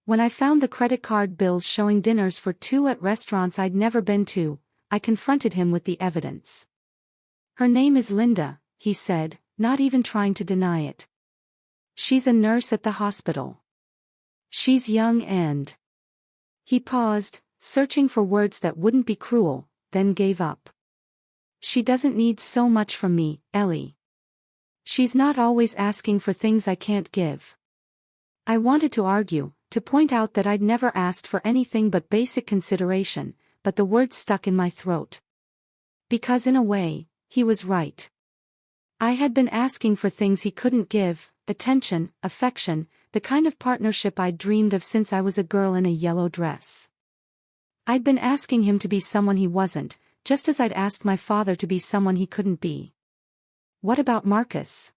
[SPEAKER 1] When I found the credit card bills showing dinners for two at restaurants I'd never been to, I confronted him with the evidence. "Her name is Linda," he said, not even trying to deny it. "She's a nurse at the hospital. She's young and..." He paused, searching for words that wouldn't be cruel, then gave up. "She doesn't need so much from me, Ellie. She's not always asking for things I can't give." I wanted to argue, to point out that I'd never asked for anything but basic consideration, but the words stuck in my throat. Because in a way, he was right. I had been asking for things he couldn't give, attention, affection, the kind of partnership I'd dreamed of since I was a girl in a yellow dress. I'd been asking him to be someone he wasn't, just as I'd asked my father to be someone he couldn't be. "What about Marcus?"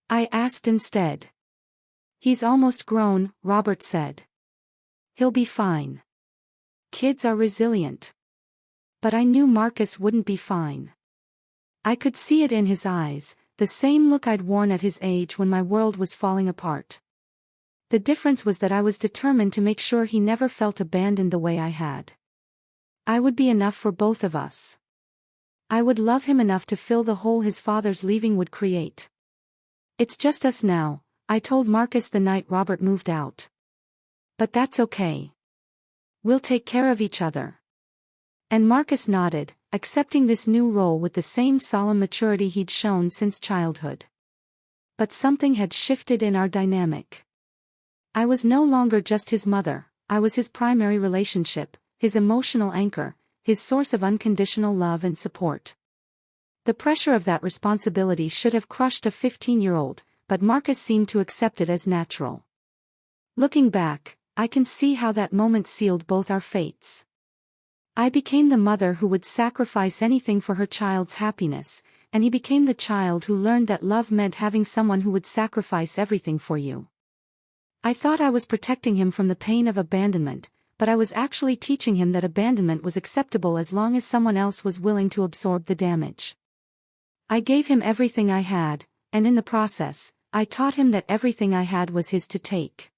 [SPEAKER 1] I asked instead. "He's almost grown," Robert said. "He'll be fine. Kids are resilient." But I knew Marcus wouldn't be fine. I could see it in his eyes, the same look I'd worn at his age when my world was falling apart. The difference was that I was determined to make sure he never felt abandoned the way I had. I would be enough for both of us. I would love him enough to fill the hole his father's leaving would create. "It's just us now," I told Marcus the night Robert moved out. "But that's okay. We'll take care of each other." And Marcus nodded, accepting this new role with the same solemn maturity he'd shown since childhood. But something had shifted in our dynamic. I was no longer just his mother, I was his primary relationship, his emotional anchor, his source of unconditional love and support. The pressure of that responsibility should have crushed a 15-year-old, but Marcus seemed to accept it as natural. Looking back, I can see how that moment sealed both our fates. I became the mother who would sacrifice anything for her child's happiness, and he became the child who learned that love meant having someone who would sacrifice everything for you. I thought I was protecting him from the pain of abandonment, but I was actually teaching him that abandonment was acceptable as long as someone else was willing to absorb the damage. I gave him everything I had, and in the process, I taught him that everything I had was his to take.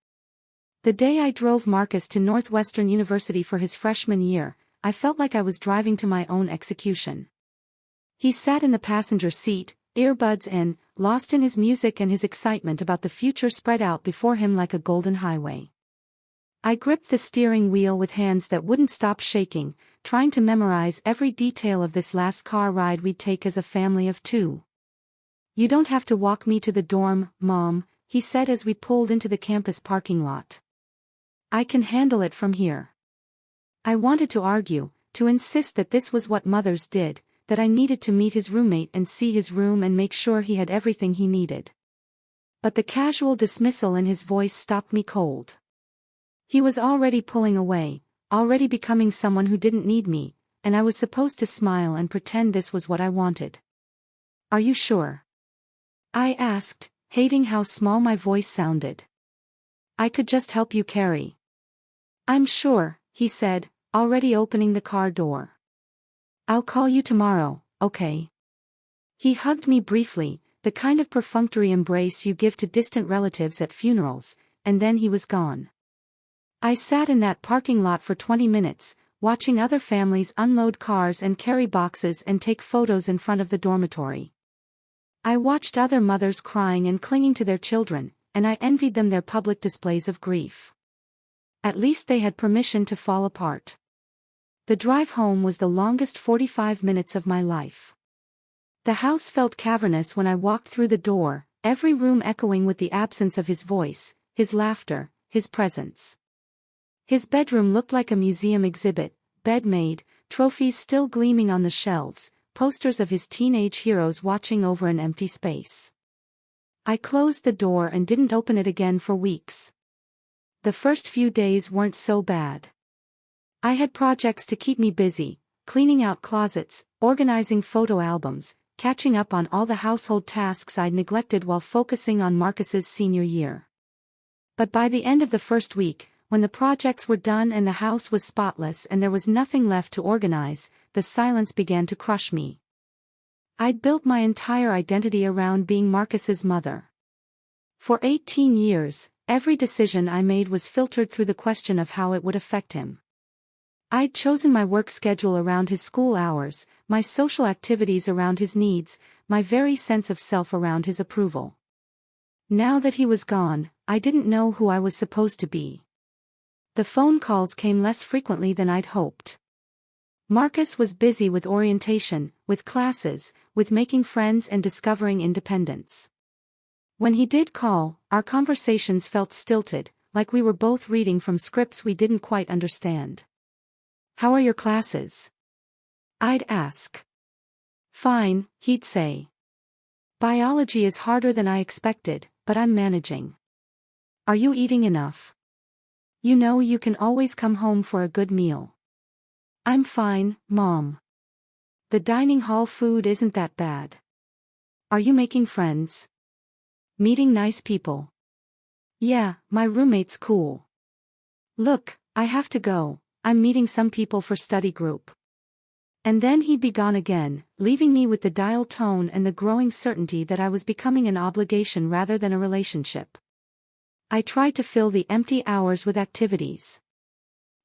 [SPEAKER 1] The day I drove Marcus to Northwestern University for his freshman year, I felt like I was driving to my own execution. He sat in the passenger seat, earbuds in, lost in his music and his excitement about the future spread out before him like a golden highway. I gripped the steering wheel with hands that wouldn't stop shaking, trying to memorize every detail of this last car ride we'd take as a family of two. "You don't have to walk me to the dorm, Mom," he said as we pulled into the campus parking lot. "I can handle it from here." I wanted to argue, to insist that this was what mothers did, that I needed to meet his roommate and see his room and make sure he had everything he needed. But the casual dismissal in his voice stopped me cold. He was already pulling away, already becoming someone who didn't need me, and I was supposed to smile and pretend this was what I wanted. "Are you sure?" I asked, hating how small my voice sounded. "I could just help you carry." "I'm sure," he said, already opening the car door. "I'll call you tomorrow, okay?" He hugged me briefly, the kind of perfunctory embrace you give to distant relatives at funerals, and then he was gone. I sat in that parking lot for 20 minutes, watching other families unload cars and carry boxes and take photos in front of the dormitory. I watched other mothers crying and clinging to their children, and I envied them their public displays of grief. At least they had permission to fall apart. The drive home was the longest 45 minutes of my life. The house felt cavernous when I walked through the door, every room echoing with the absence of his voice, his laughter, his presence. His bedroom looked like a museum exhibit, bed made, trophies still gleaming on the shelves, posters of his teenage heroes watching over an empty space. I closed the door and didn't open it again for weeks. The first few days weren't so bad. I had projects to keep me busy, cleaning out closets, organizing photo albums, catching up on all the household tasks I'd neglected while focusing on Marcus's senior year. But by the end of the first week, when the projects were done and the house was spotless and there was nothing left to organize, the silence began to crush me. I'd built my entire identity around being Marcus's mother. For 18 years, every decision I made was filtered through the question of how it would affect him. I'd chosen my work schedule around his school hours, my social activities around his needs, my very sense of self around his approval. Now that he was gone, I didn't know who I was supposed to be. The phone calls came less frequently than I'd hoped. Marcus was busy with orientation, with classes, with making friends and discovering independence. When he did call, our conversations felt stilted, like we were both reading from scripts we didn't quite understand. "How are your classes?" I'd ask. "Fine," he'd say. "Biology is harder than I expected, but I'm managing." "Are you eating enough? You know you can always come home for a good meal." "I'm fine, Mom. The dining hall food isn't that bad." "Are you making friends? Meeting nice people?" "Yeah, my roommate's cool." "Look, I have to go, I'm meeting some people for study group." And then he'd be gone again, leaving me with the dial tone and the growing certainty that I was becoming an obligation rather than a relationship. I tried to fill the empty hours with activities.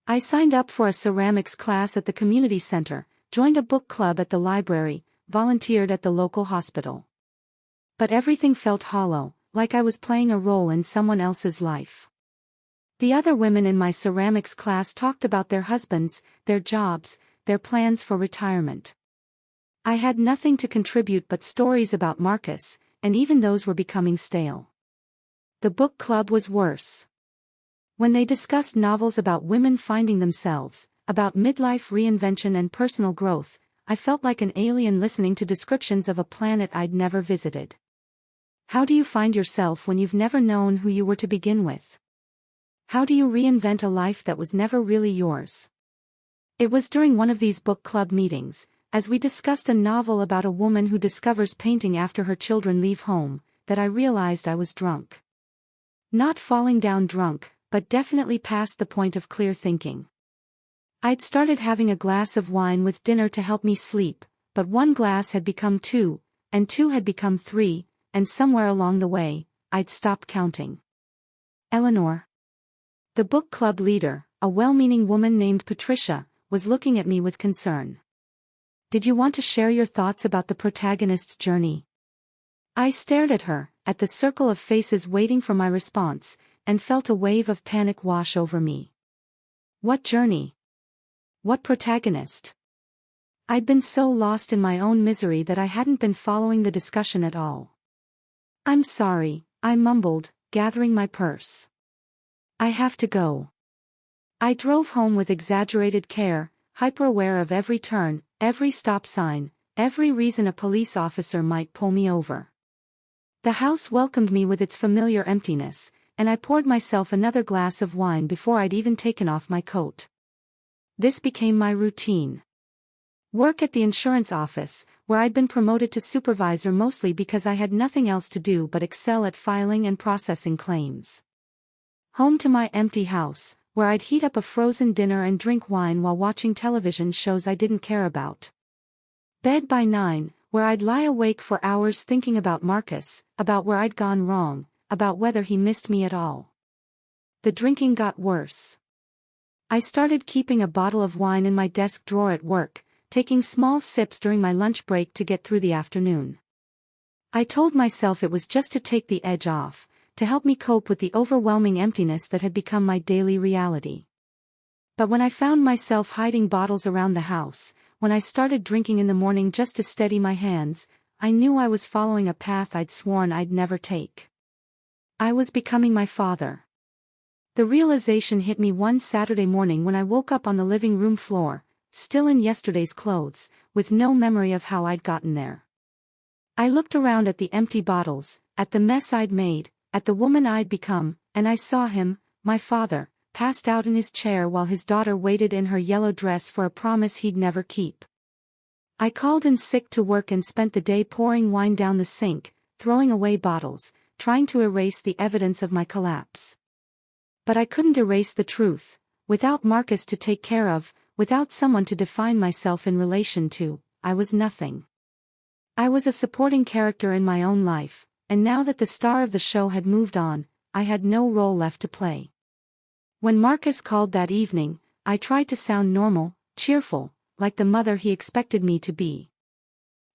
[SPEAKER 1] I signed up for a ceramics class at the community center, joined a book club at the library, volunteered at the local hospital. But everything felt hollow, like I was playing a role in someone else's life. The other women in my ceramics class talked about their husbands, their jobs, their plans for retirement. I had nothing to contribute but stories about Marcus, and even those were becoming stale. The book club was worse. When they discussed novels about women finding themselves, about midlife reinvention and personal growth, I felt like an alien listening to descriptions of a planet I'd never visited. How do you find yourself when you've never known who you were to begin with? How do you reinvent a life that was never really yours? It was during one of these book club meetings, as we discussed a novel about a woman who discovers painting after her children leave home, that I realized I was drunk. Not falling down drunk, but definitely past the point of clear thinking. I'd started having a glass of wine with dinner to help me sleep, but one glass had become two, and two had become three, and somewhere along the way, I'd stopped counting. Eleanor. The book club leader, a well-meaning woman named Patricia, was looking at me with concern. Did you want to share your thoughts about the protagonist's journey? I stared at her, at the circle of faces waiting for my response, and felt a wave of panic wash over me. What journey? What protagonist? I'd been so lost in my own misery that I hadn't been following the discussion at all. I'm sorry, I mumbled, gathering my purse. I have to go. I drove home with exaggerated care, hyper-aware of every turn, every stop sign, every reason a police officer might pull me over. The house welcomed me with its familiar emptiness, and I poured myself another glass of wine before I'd even taken off my coat. This became my routine. Work at the insurance office, where I'd been promoted to supervisor mostly because I had nothing else to do but excel at filing and processing claims. Home to my empty house, where I'd heat up a frozen dinner and drink wine while watching television shows I didn't care about. Bed by 9, where I'd lie awake for hours thinking about Marcus, about where I'd gone wrong, about whether he missed me at all. The drinking got worse. I started keeping a bottle of wine in my desk drawer at work, taking small sips during my lunch break to get through the afternoon. I told myself it was just to take the edge off, to help me cope with the overwhelming emptiness that had become my daily reality. But when I found myself hiding bottles around the house, when I started drinking in the morning just to steady my hands, I knew I was following a path I'd sworn I'd never take. I was becoming my father. The realization hit me one Saturday morning when I woke up on the living room floor, still in yesterday's clothes, with no memory of how I'd gotten there. I looked around at the empty bottles, at the mess I'd made, at the woman I'd become, and I saw him, my father, passed out in his chair while his daughter waited in her yellow dress for a promise he'd never keep. I called in sick to work and spent the day pouring wine down the sink, throwing away bottles, trying to erase the evidence of my collapse. But I couldn't erase the truth. Without Marcus to take care of, without someone to define myself in relation to, I was nothing. I was a supporting character in my own life, and now that the star of the show had moved on, I had no role left to play. When Marcus called that evening, I tried to sound normal, cheerful, like the mother he expected me to be.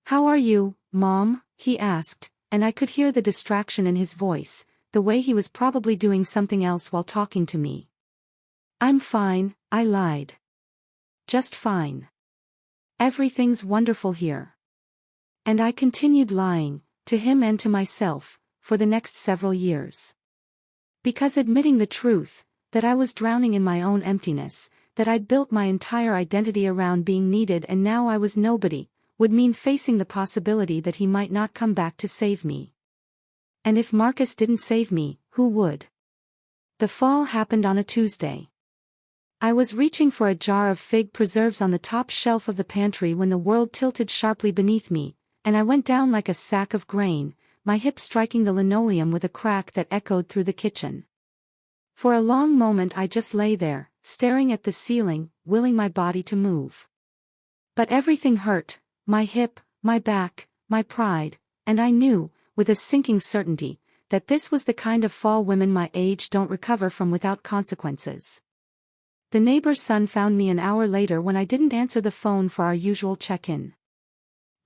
[SPEAKER 1] "How are you, Mom?" he asked, and I could hear the distraction in his voice, the way he was probably doing something else while talking to me. "I'm fine," I lied. "Just fine. Everything's wonderful here." And I continued lying, to him and to myself, for the next several years. Because admitting the truth, that I was drowning in my own emptiness, that I'd built my entire identity around being needed and now I was nobody, would mean facing the possibility that he might not come back to save me. And if Marcus didn't save me, who would? The fall happened on a Tuesday. I was reaching for a jar of fig preserves on the top shelf of the pantry when the world tilted sharply beneath me, and I went down like a sack of grain, my hip striking the linoleum with a crack that echoed through the kitchen. For a long moment I just lay there, staring at the ceiling, willing my body to move. But everything hurt, my hip, my back, my pride, and I knew, with a sinking certainty, that this was the kind of fall women my age don't recover from without consequences. The neighbor's son found me an hour later when I didn't answer the phone for our usual check-in.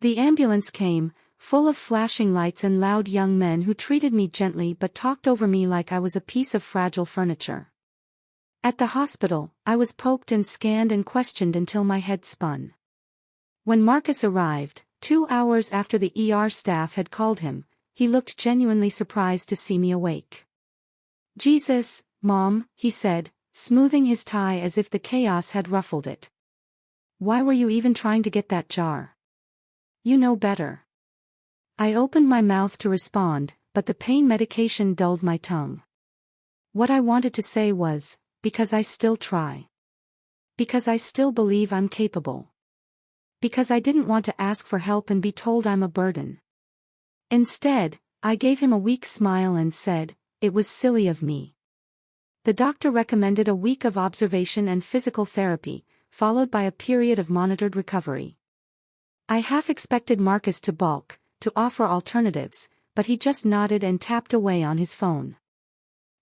[SPEAKER 1] The ambulance came, full of flashing lights and loud young men who treated me gently but talked over me like I was a piece of fragile furniture. At the hospital, I was poked and scanned and questioned until my head spun. When Marcus arrived, 2 hours after the ER staff had called him, he looked genuinely surprised to see me awake. "Jesus, Mom," he said, smoothing his tie as if the chaos had ruffled it. "Why were you even trying to get that jar? You know better." I opened my mouth to respond, but the pain medication dulled my tongue. What I wanted to say was, because I still try. Because I still believe I'm capable. Because I didn't want to ask for help and be told I'm a burden. Instead, I gave him a weak smile and said, "It was silly of me." The doctor recommended a week of observation and physical therapy, followed by a period of monitored recovery. I half expected Marcus to balk, to offer alternatives, but he just nodded and tapped away on his phone.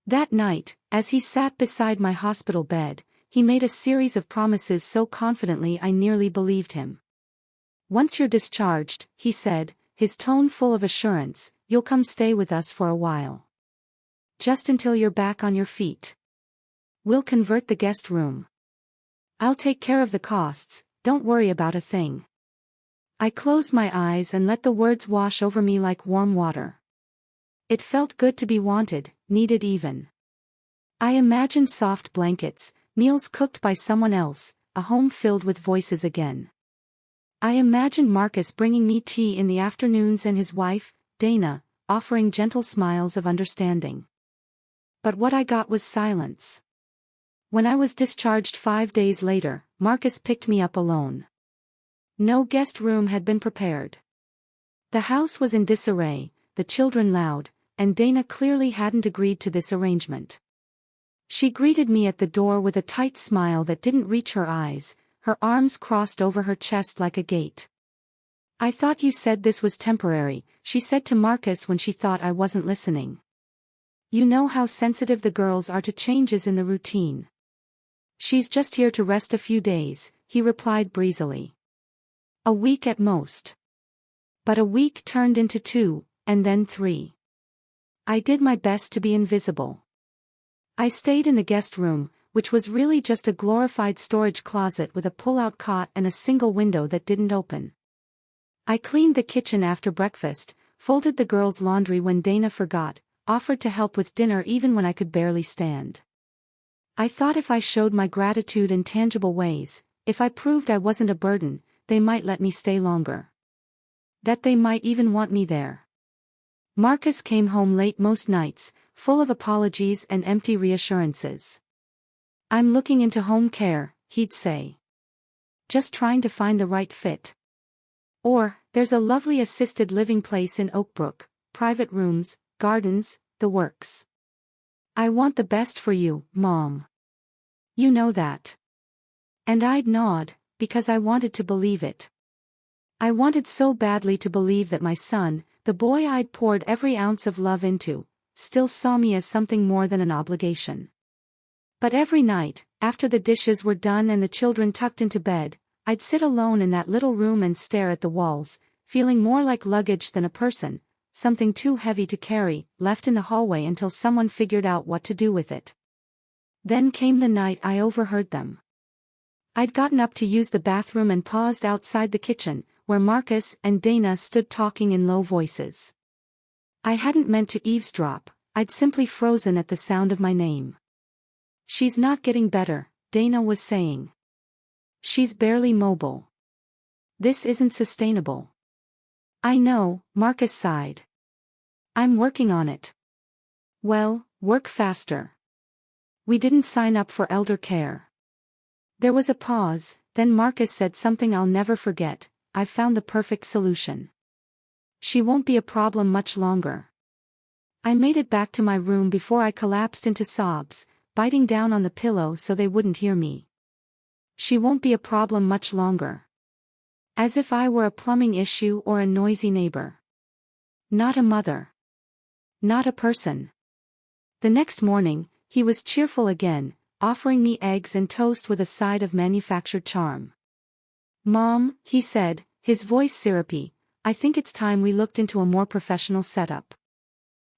[SPEAKER 1] That night, as he sat beside my hospital bed, he made a series of promises so confidently I nearly believed him. "Once you're discharged," he said, his tone full of assurance, "you'll come stay with us for a while. Just until you're back on your feet. We'll convert the guest room. I'll take care of the costs, don't worry about a thing." I closed my eyes and let the words wash over me like warm water. It felt good to be wanted, needed even. I imagined soft blankets, meals cooked by someone else, a home filled with voices again. I imagined Marcus bringing me tea in the afternoons and his wife, Dana, offering gentle smiles of understanding. But what I got was silence. When I was discharged 5 days later, Marcus picked me up alone. No guest room had been prepared. The house was in disarray, the children loud, and Dana clearly hadn't agreed to this arrangement. She greeted me at the door with a tight smile that didn't reach her eyes, her arms crossed over her chest like a gate. "I thought you said this was temporary," she said to Marcus when she thought I wasn't listening. "You know how sensitive the girls are to changes in the routine." "She's just here to rest a few days," he replied breezily. "A week at most." But a week turned into 2, and then 3. I did my best to be invisible. I stayed in the guest room, which was really just a glorified storage closet with a pull-out cot and a single window that didn't open. I cleaned the kitchen after breakfast, folded the girls' laundry when Dana forgot, offered to help with dinner even when I could barely stand. I thought if I showed my gratitude in tangible ways, if I proved I wasn't a burden, they might let me stay longer. That they might even want me there. Marcus came home late most nights, full of apologies and empty reassurances. "I'm looking into home care," he'd say. "Just trying to find the right fit." Or, "There's a lovely assisted living place in Oakbrook, private rooms, gardens, the works. I want the best for you, Mom. You know that." And I'd nod, because I wanted to believe it. I wanted so badly to believe that my son, the boy I'd poured every ounce of love into, still saw me as something more than an obligation. But every night, after the dishes were done and the children tucked into bed, I'd sit alone in that little room and stare at the walls, feeling more like luggage than a person, something too heavy to carry, left in the hallway until someone figured out what to do with it. Then came the night I overheard them. I'd gotten up to use the bathroom and paused outside the kitchen, where Marcus and Dana stood talking in low voices. I hadn't meant to eavesdrop, I'd simply frozen at the sound of my name. "She's not getting better," Dana was saying. "She's barely mobile. This isn't sustainable." "I know," Marcus sighed. "I'm working on it." "Well, work faster. We didn't sign up for elder care." There was a pause, then Marcus said something I'll never forget, "I've found the perfect solution. She won't be a problem much longer." I made it back to my room before I collapsed into sobs, biting down on the pillow so they wouldn't hear me. She won't be a problem much longer. As if I were a plumbing issue or a noisy neighbor. Not a mother. Not a person. The next morning, he was cheerful again, offering me eggs and toast with a side of manufactured charm. "Mom," he said, his voice syrupy, "I think it's time we looked into a more professional setup.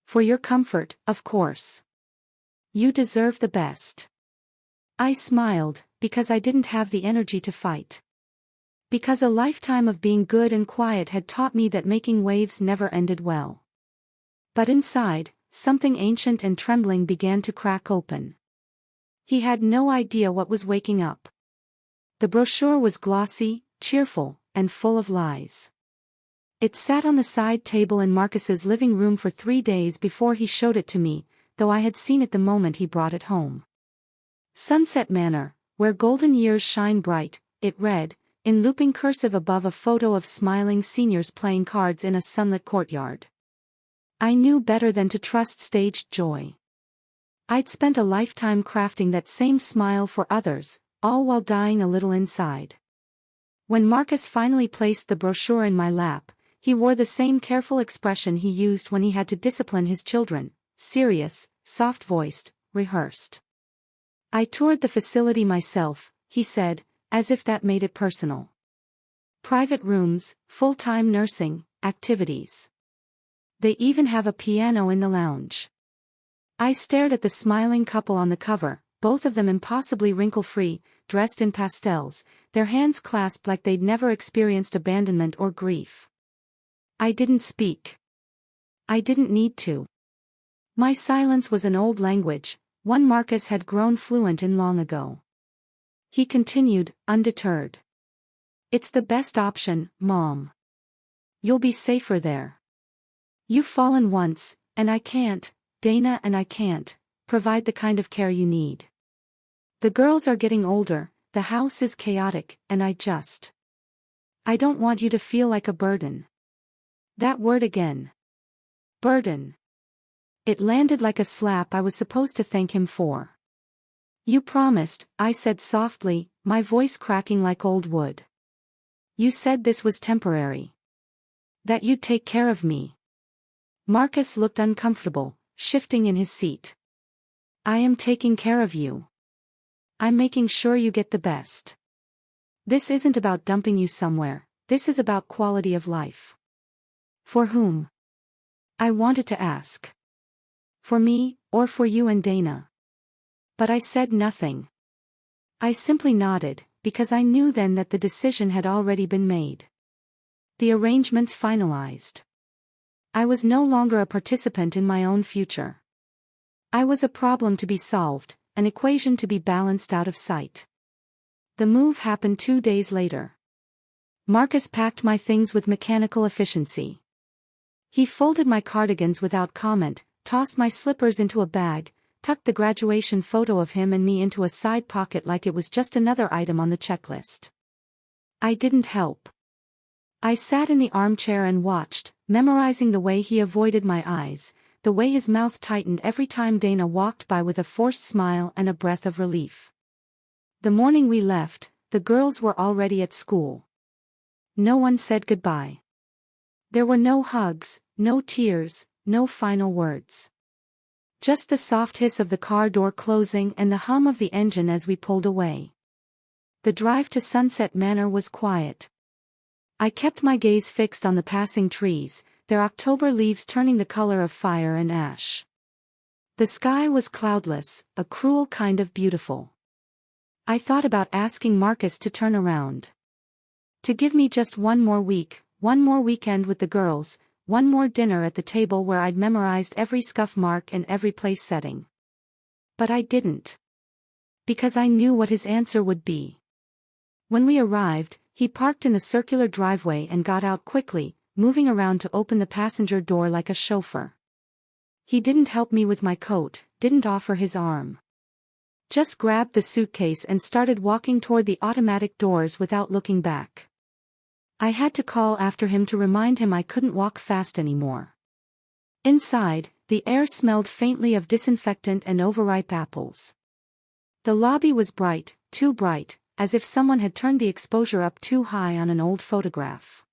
[SPEAKER 1] For your comfort, of course. You deserve the best." I smiled, because I didn't have the energy to fight. Because a lifetime of being good and quiet had taught me that making waves never ended well. But inside, something ancient and trembling began to crack open. He had no idea what was waking up. The brochure was glossy, cheerful, and full of lies. It sat on the side table in Marcus's living room for 3 days before he showed it to me, though I had seen it the moment he brought it home. "Sunset Manor, where golden years shine bright," it read, in looping cursive above a photo of smiling seniors playing cards in a sunlit courtyard. I knew better than to trust staged joy. I'd spent a lifetime crafting that same smile for others, all while dying a little inside. When Marcus finally placed the brochure in my lap, He wore the same careful expression he used when he had to discipline his children, serious, soft-voiced, rehearsed. "I toured the facility myself," he said, as if that made it personal. "Private rooms, full-time nursing, activities. They even have a piano in the lounge." I stared at the smiling couple on the cover, both of them impossibly wrinkle-free, dressed in pastels, their hands clasped like they'd never experienced abandonment or grief. I didn't speak. I didn't need to. My silence was an old language, one Marcus had grown fluent in long ago. He continued, undeterred. "It's the best option, Mom. You'll be safer there. You've fallen once, and I can't, Dana and I can't, provide the kind of care you need. The girls are getting older, the house is chaotic, and I don't want you to feel like a burden." That word again. Burden. It landed like a slap I was supposed to thank him for. "You promised," I said softly, my voice cracking like old wood. "You said this was temporary. That you'd take care of me." Marcus looked uncomfortable, shifting in his seat. "I am taking care of you. I'm making sure you get the best. This isn't about dumping you somewhere, this is about quality of life." "For whom?" I wanted to ask. "For me, or for you and Dana?" But I said nothing. I simply nodded, because I knew then that the decision had already been made. The arrangements finalized. I was no longer a participant in my own future. I was a problem to be solved, an equation to be balanced out of sight. The move happened 2 days later. Marcus packed my things with mechanical efficiency. He folded my cardigans without comment, tossed my slippers into a bag, tucked the graduation photo of him and me into a side pocket like it was just another item on the checklist. I didn't help. I sat in the armchair and watched, memorizing the way he avoided my eyes, the way his mouth tightened every time Dana walked by with a forced smile and a breath of relief. The morning we left, the girls were already at school. No one said goodbye. There were no hugs, no tears, no final words. Just the soft hiss of the car door closing and the hum of the engine as we pulled away. The drive to Sunset Manor was quiet. I kept my gaze fixed on the passing trees, their October leaves turning the color of fire and ash. The sky was cloudless, a cruel kind of beautiful. I thought about asking Marcus to turn around. To give me just one more week, one more weekend with the girls, one more dinner at the table where I'd memorized every scuff mark and every place setting. But I didn't. Because I knew what his answer would be. When we arrived, he parked in the circular driveway and got out quickly, moving around to open the passenger door like a chauffeur. He didn't help me with my coat, didn't offer his arm. Just grabbed the suitcase and started walking toward the automatic doors without looking back. I had to call after him to remind him I couldn't walk fast anymore. Inside, the air smelled faintly of disinfectant and overripe apples. The lobby was bright, too bright, as if someone had turned the exposure up too high on an old photograph.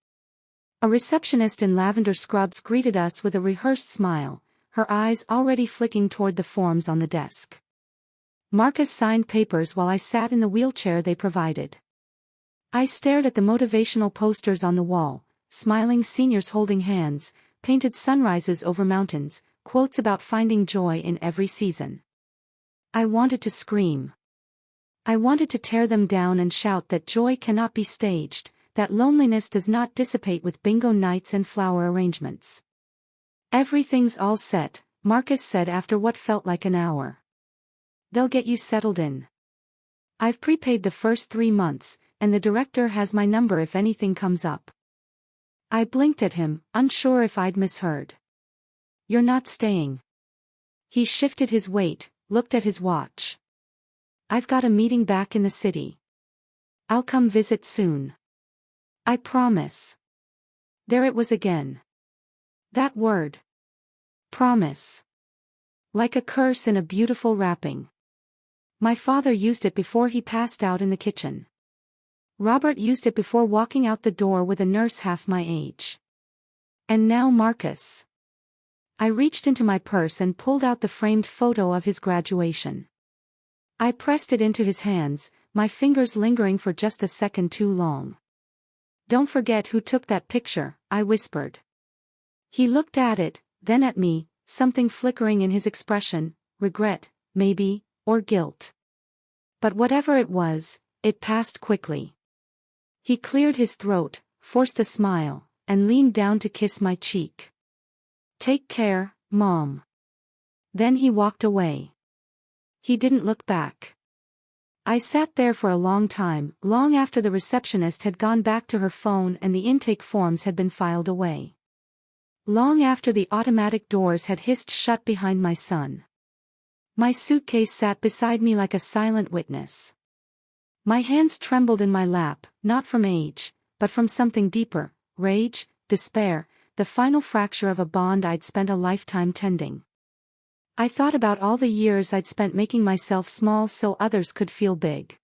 [SPEAKER 1] A receptionist in lavender scrubs greeted us with a rehearsed smile, her eyes already flicking toward the forms on the desk. Marcus signed papers while I sat in the wheelchair they provided. I stared at the motivational posters on the wall, smiling seniors holding hands, painted sunrises over mountains, quotes about finding joy in every season. I wanted to scream. I wanted to tear them down and shout that joy cannot be staged, that loneliness does not dissipate with bingo nights and flower arrangements. "Everything's all set," Marcus said after what felt like an hour. "They'll get you settled in. I've prepaid the first 3 months, and the director has my number if anything comes up." I blinked at him, unsure if I'd misheard. "You're not staying." He shifted his weight, looked at his watch. "I've got a meeting back in the city. I'll come visit soon. I promise." There it was again. That word. Promise. Like a curse in a beautiful wrapping. My father used it before he passed out in the kitchen. Robert used it before walking out the door with a nurse half my age. And now Marcus. I reached into my purse and pulled out the framed photo of his graduation. I pressed it into his hands, my fingers lingering for just a second too long. "Don't forget who took that picture," I whispered. He looked at it, then at me, something flickering in his expression, regret, maybe, or guilt. But whatever it was, it passed quickly. He cleared his throat, forced a smile, and leaned down to kiss my cheek. "Take care, Mom." Then he walked away. He didn't look back. I sat there for a long time, long after the receptionist had gone back to her phone and the intake forms had been filed away. Long after the automatic doors had hissed shut behind my son. My suitcase sat beside me like a silent witness. My hands trembled in my lap, not from age, but from something deeper, rage, despair, the final fracture of a bond I'd spent a lifetime tending. I thought about all the years I'd spent making myself small so others could feel big.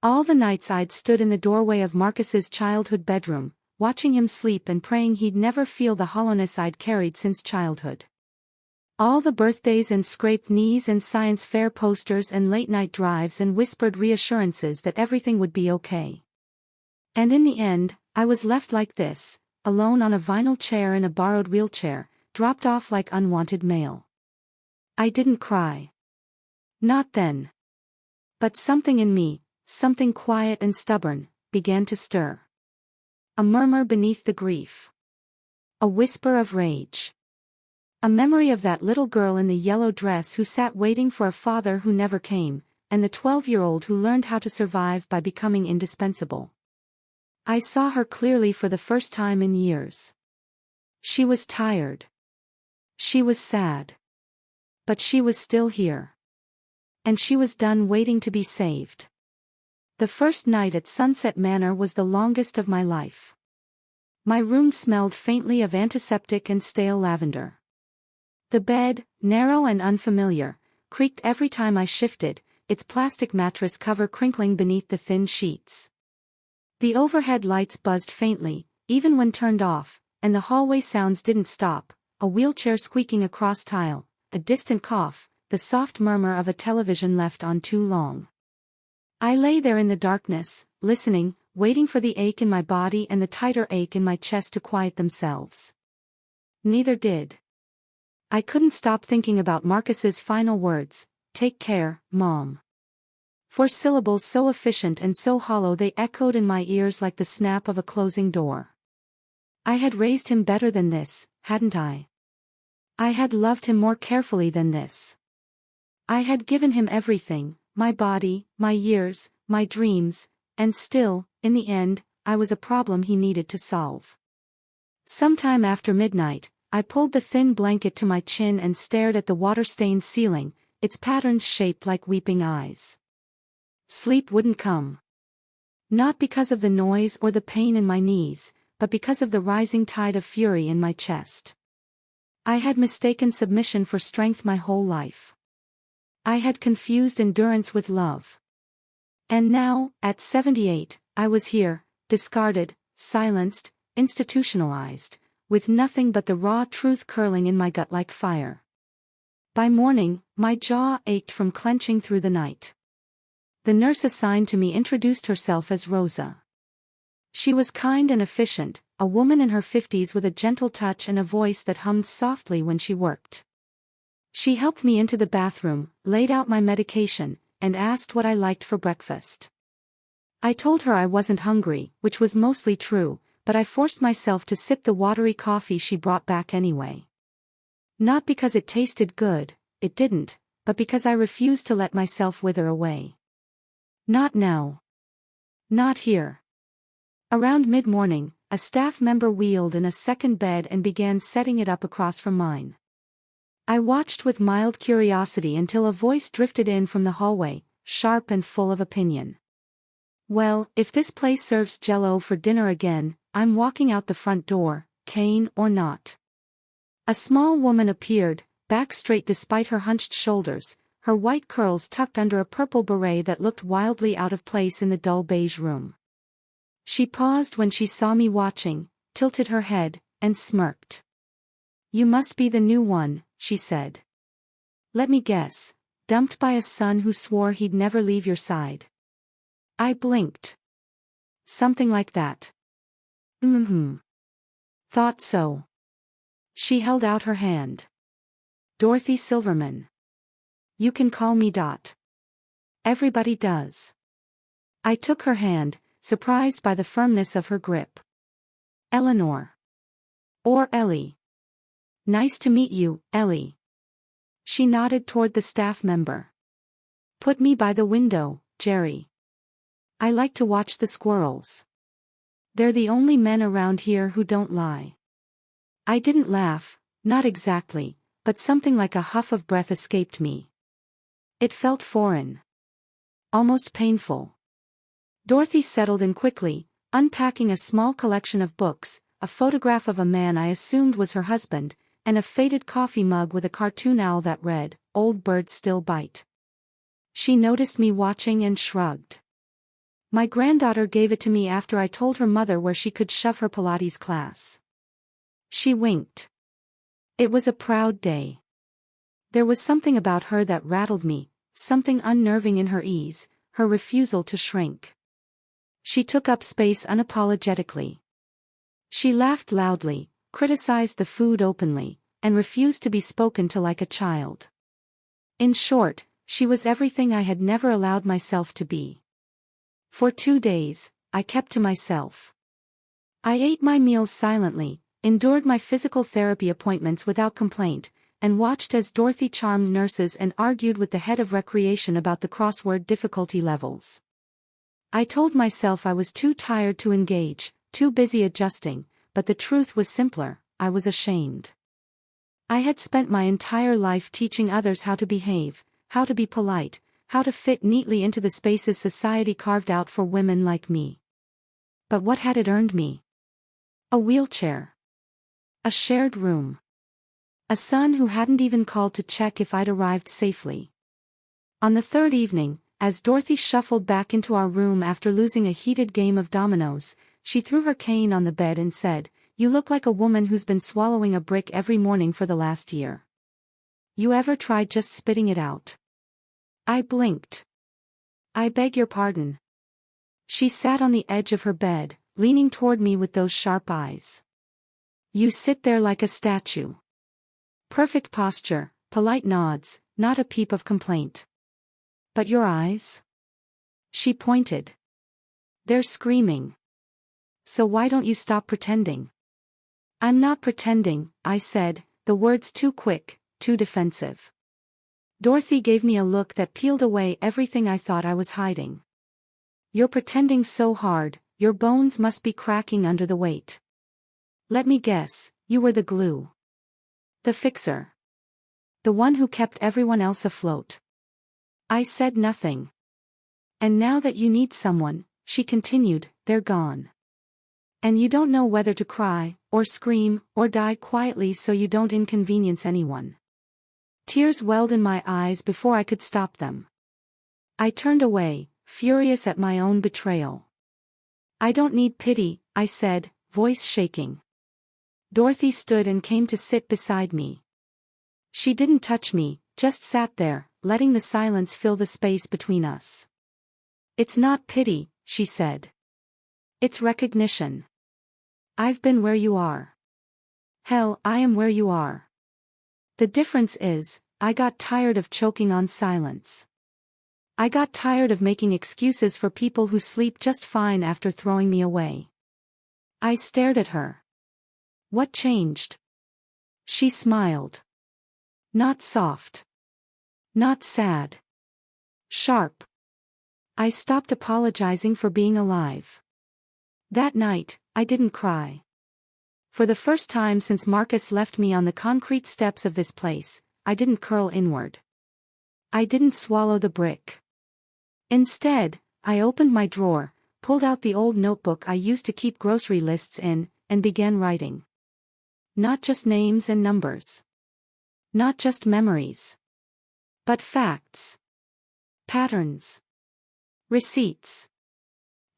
[SPEAKER 1] All the nights I'd stood in the doorway of Marcus's childhood bedroom, watching him sleep and praying he'd never feel the hollowness I'd carried since childhood. All the birthdays and scraped knees and science fair posters and late-night drives and whispered reassurances that everything would be okay. And in the end, I was left like this, alone on a vinyl chair in a borrowed wheelchair, dropped off like unwanted mail. I didn't cry. Not then. But something in me, something quiet and stubborn, began to stir. A murmur beneath the grief. A whisper of rage. A memory of that little girl in the yellow dress who sat waiting for a father who never came, and the 12-year-old who learned how to survive by becoming indispensable. I saw her clearly for the first time in years. She was tired. She was sad. But she was still here. And she was done waiting to be saved. The first night at Sunset Manor was the longest of my life. My room smelled faintly of antiseptic and stale lavender. The bed, narrow and unfamiliar, creaked every time I shifted, its plastic mattress cover crinkling beneath the thin sheets. The overhead lights buzzed faintly, even when turned off, and the hallway sounds didn't stop, a wheelchair squeaking across tile, a distant cough, the soft murmur of a television left on too long. I lay there in the darkness, listening, waiting for the ache in my body and the tighter ache in my chest to quiet themselves. Neither did. I couldn't stop thinking about Marcus's final words, "Take care, Mom." 4 syllables so efficient and so hollow they echoed in my ears like the snap of a closing door. I had raised him better than this, hadn't I? I had loved him more carefully than this. I had given him everything, my body, my years, my dreams, and still, in the end, I was a problem he needed to solve. Sometime after midnight, I pulled the thin blanket to my chin and stared at the water-stained ceiling, its patterns shaped like weeping eyes. Sleep wouldn't come. Not because of the noise or the pain in my knees, but because of the rising tide of fury in my chest. I had mistaken submission for strength my whole life. I had confused endurance with love. And now, at 78, I was here, discarded, silenced, institutionalized, with nothing but the raw truth curling in my gut like fire. By morning, my jaw ached from clenching through the night. The nurse assigned to me introduced herself as Rosa. She was kind and efficient, a woman in her 50s with a gentle touch and a voice that hummed softly when she worked. She helped me into the bathroom, laid out my medication, and asked what I liked for breakfast. I told her I wasn't hungry, which was mostly true, but I forced myself to sip the watery coffee she brought back anyway. Not because it tasted good, it didn't, but because I refused to let myself wither away. Not now. Not here. Around mid-morning, a staff member wheeled in a second bed and began setting it up across from mine. I watched with mild curiosity until a voice drifted in from the hallway, sharp and full of opinion. "Well, if this place serves Jell-O for dinner again, I'm walking out the front door, cane or not." A small woman appeared, back straight despite her hunched shoulders, her white curls tucked under a purple beret that looked wildly out of place in the dull beige room. She paused when she saw me watching, tilted her head, and smirked. "You must be the new one," she said. "Let me guess, dumped by a son who swore he'd never leave your side." I blinked. "Something like that." "Mm-hmm. Thought so." She held out her hand. "Dorothy Silverman. You can call me Dot. Everybody does." I took her hand, surprised by the firmness of her grip. "Eleanor. Or Ellie." "Nice to meet you, Ellie." She nodded toward the staff member. "Put me by the window, Jerry. I like to watch the squirrels. They're the only men around here who don't lie." I didn't laugh, not exactly, but something like a huff of breath escaped me. It felt foreign. Almost painful. Dorothy settled in quickly, unpacking a small collection of books, a photograph of a man I assumed was her husband, and a faded coffee mug with a cartoon owl that read, "Old birds still bite." She noticed me watching and shrugged. "My granddaughter gave it to me after I told her mother where she could shove her Pilates class." She winked. It was a proud day. There was something about her that rattled me, something unnerving in her ease, her refusal to shrink. She took up space unapologetically. She laughed loudly, criticized the food openly, and refused to be spoken to like a child. In short, she was everything I had never allowed myself to be. For 2 days, I kept to myself. I ate my meals silently, endured my physical therapy appointments without complaint, and watched as Dorothy charmed nurses and argued with the head of recreation about the crossword difficulty levels. I told myself I was too tired to engage, too busy adjusting, but the truth was simpler: I was ashamed. I had spent my entire life teaching others how to behave, how to be polite, how to fit neatly into the spaces society carved out for women like me. But what had it earned me? A wheelchair. A shared room. A son who hadn't even called to check if I'd arrived safely. On the third evening, as Dorothy shuffled back into our room after losing a heated game of dominoes, she threw her cane on the bed and said, "You look like a woman who's been swallowing a brick every morning for the last year. You ever tried just spitting it out?" I blinked. "I beg your pardon." She sat on the edge of her bed, leaning toward me with those sharp eyes. "You sit there like a statue. Perfect posture, polite nods, not a peep of complaint. But your eyes?" She pointed. "They're screaming. So why don't you stop pretending?" "I'm not pretending," I said, the words too quick, too defensive. Dorothy gave me a look that peeled away everything I thought I was hiding. "You're pretending so hard, your bones must be cracking under the weight. Let me guess, you were the glue. The fixer. The one who kept everyone else afloat." I said nothing. "And now that you need someone," she continued, "they're gone. And you don't know whether to cry, or scream, or die quietly so you don't inconvenience anyone." Tears welled in my eyes before I could stop them. I turned away, furious at my own betrayal. "I don't need pity," I said, voice shaking. Dorothy stood and came to sit beside me. She didn't touch me, just sat there, letting the silence fill the space between us. "It's not pity," she said. "It's recognition. I've been where you are. Hell, I am where you are. The difference is, I got tired of choking on silence. I got tired of making excuses for people who sleep just fine after throwing me away." I stared at her. "What changed?" She smiled. Not soft. Not sad. Sharp. I stopped apologizing for being alive. That night, I didn't cry. For the first time since Marcus left me on the concrete steps of this place, I didn't curl inward. I didn't swallow the brick. Instead, I opened my drawer, pulled out the old notebook I used to keep grocery lists in, and began writing. Not just names and numbers. Not just memories. But facts. Patterns. Receipts.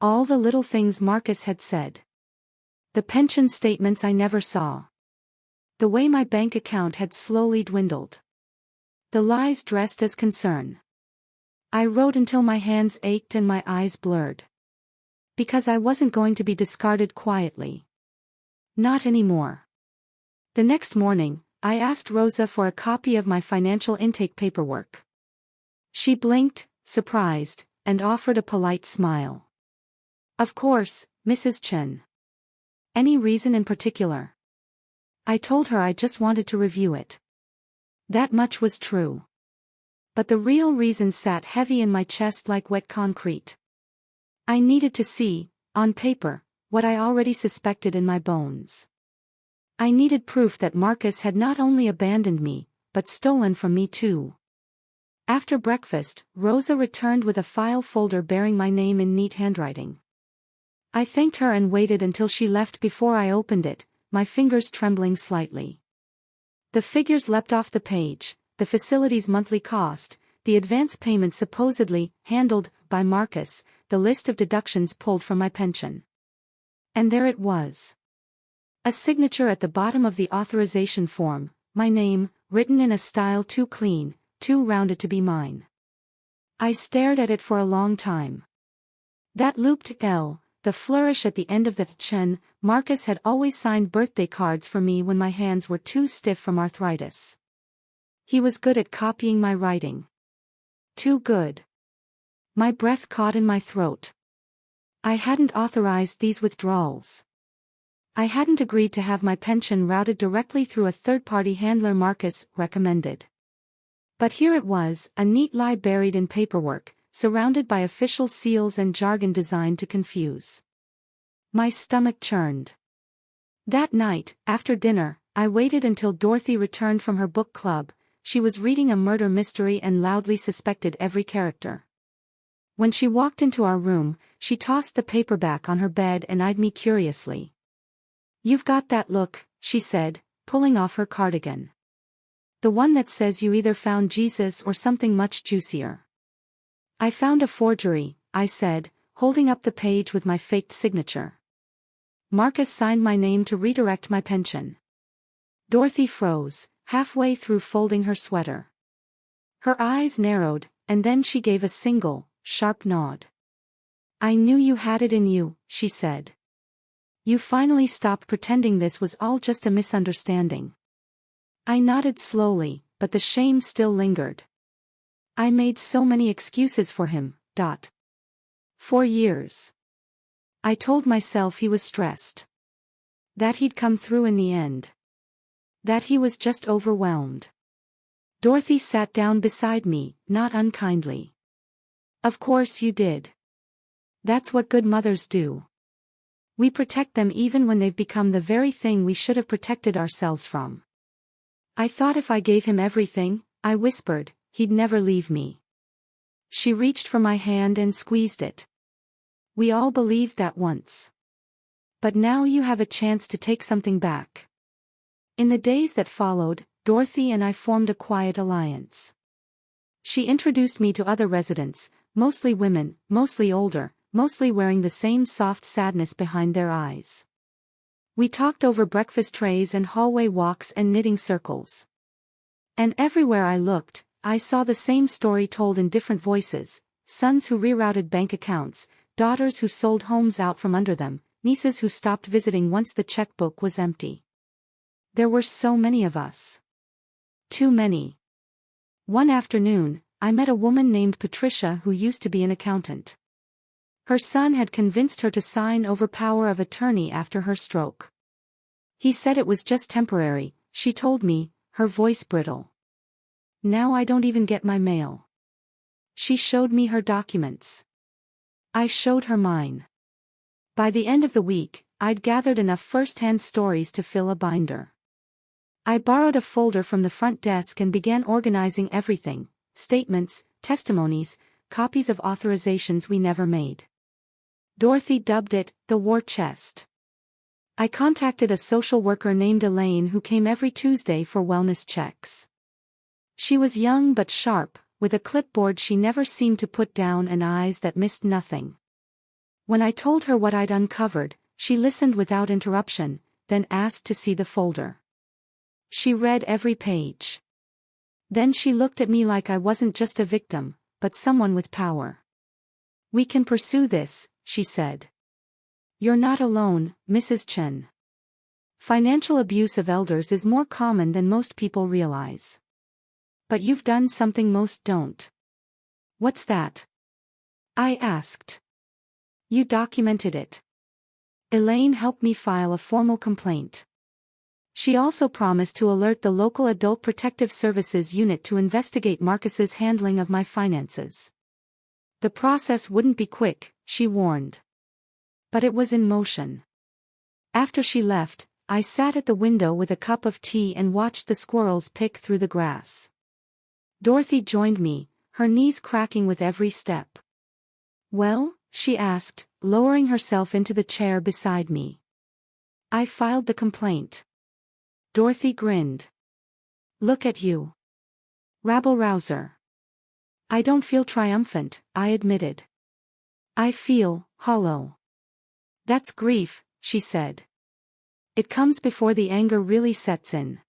[SPEAKER 1] All the little things Marcus had said. The pension statements I never saw. The way my bank account had slowly dwindled. The lies dressed as concern. I wrote until my hands ached and my eyes blurred. Because I wasn't going to be discarded quietly. Not anymore. The next morning, I asked Rosa for a copy of my financial intake paperwork. She blinked, surprised, and offered a polite smile. Of course, Mrs. Chen. Any reason in particular? I told her I just wanted to review it. That much was true. But the real reason sat heavy in my chest like wet concrete. I needed to see, on paper, what I already suspected in my bones. I needed proof that Marcus had not only abandoned me, but stolen from me too. After breakfast, Rosa returned with a file folder bearing my name in neat handwriting. I thanked her and waited until she left before I opened it, my fingers trembling slightly. The figures leapt off the page, the facility's monthly cost, the advance payment supposedly handled by Marcus, the list of deductions pulled from my pension. And there it was. A signature at the bottom of the authorization form, my name, written in a style too clean, too rounded to be mine. I stared at it for a long time. That looped L, the flourish at the end of the Chen, Marcus had always signed birthday cards for me when my hands were too stiff from arthritis. He was good at copying my writing. Too good. My breath caught in my throat. I hadn't authorized these withdrawals. I hadn't agreed to have my pension routed directly through a third-party handler Marcus recommended. But here it was, a neat lie buried in paperwork, surrounded by official seals and jargon designed to confuse. My stomach churned. That night, after dinner, I waited until Dorothy returned from her book club. She was reading a murder mystery and loudly suspected every character. When she walked into our room, she tossed the paperback on her bed and eyed me curiously. "You've got that look," she said, pulling off her cardigan. "The one that says you either found Jesus or something much juicier." "I found a forgery," I said, holding up the page with my faked signature. "Marcus signed my name to redirect my pension." Dorothy froze, halfway through folding her sweater. Her eyes narrowed, and then she gave a single, sharp nod. "I knew you had it in you," she said. "You finally stopped pretending this was all just a misunderstanding." I nodded slowly, but the shame still lingered. I made so many excuses for him. 4 years. I told myself he was stressed. That he'd come through in the end. That he was just overwhelmed. Dorothy sat down beside me, not unkindly. "Of course you did. That's what good mothers do. We protect them even when they've become the very thing we should have protected ourselves from." "I thought if I gave him everything," I whispered, "he'd never leave me." She reached for my hand and squeezed it. "We all believed that once. But now you have a chance to take something back." In the days that followed, Dorothy and I formed a quiet alliance. She introduced me to other residents, mostly women, mostly older, mostly wearing the same soft sadness behind their eyes. We talked over breakfast trays and hallway walks and knitting circles. And everywhere I looked, I saw the same story told in different voices: sons who rerouted bank accounts, daughters who sold homes out from under them, nieces who stopped visiting once the checkbook was empty. There were so many of us. Too many. One afternoon, I met a woman named Patricia who used to be an accountant. Her son had convinced her to sign over power of attorney after her stroke. He said it was just temporary, she told me, her voice brittle. Now I don't even get my mail. She showed me her documents. I showed her mine. By the end of the week, I'd gathered enough first-hand stories to fill a binder. I borrowed a folder from the front desk and began organizing everything: statements, testimonies, copies of authorizations we never made. Dorothy dubbed it the war chest. I contacted a social worker named Elaine who came every Tuesday for wellness checks. She was young but sharp, with a clipboard she never seemed to put down and eyes that missed nothing. When I told her what I'd uncovered, She listened without interruption, then asked to see the folder. She read every page. Then she looked at me like I wasn't just a victim, but someone with power. "We can pursue this," she said. "You're not alone, Mrs. Chen. Financial abuse of elders is more common than most people realize. But you've done something most don't." "What's that?" I asked. "You documented it. Elaine helped me file a formal complaint. She also promised to alert the local Adult Protective Services unit to investigate Marcus's handling of my finances. The process wouldn't be quick," she warned. But it was in motion. After she left, I sat at the window with a cup of tea and watched the squirrels pick through the grass. Dorothy joined me, her knees cracking with every step. "Well?" she asked, lowering herself into the chair beside me. "I filed the complaint." Dorothy grinned. "Look at you. Rabble-rouser." "I don't feel triumphant," I admitted. "I feel hollow." "That's grief," she said. "It comes before the anger really sets in.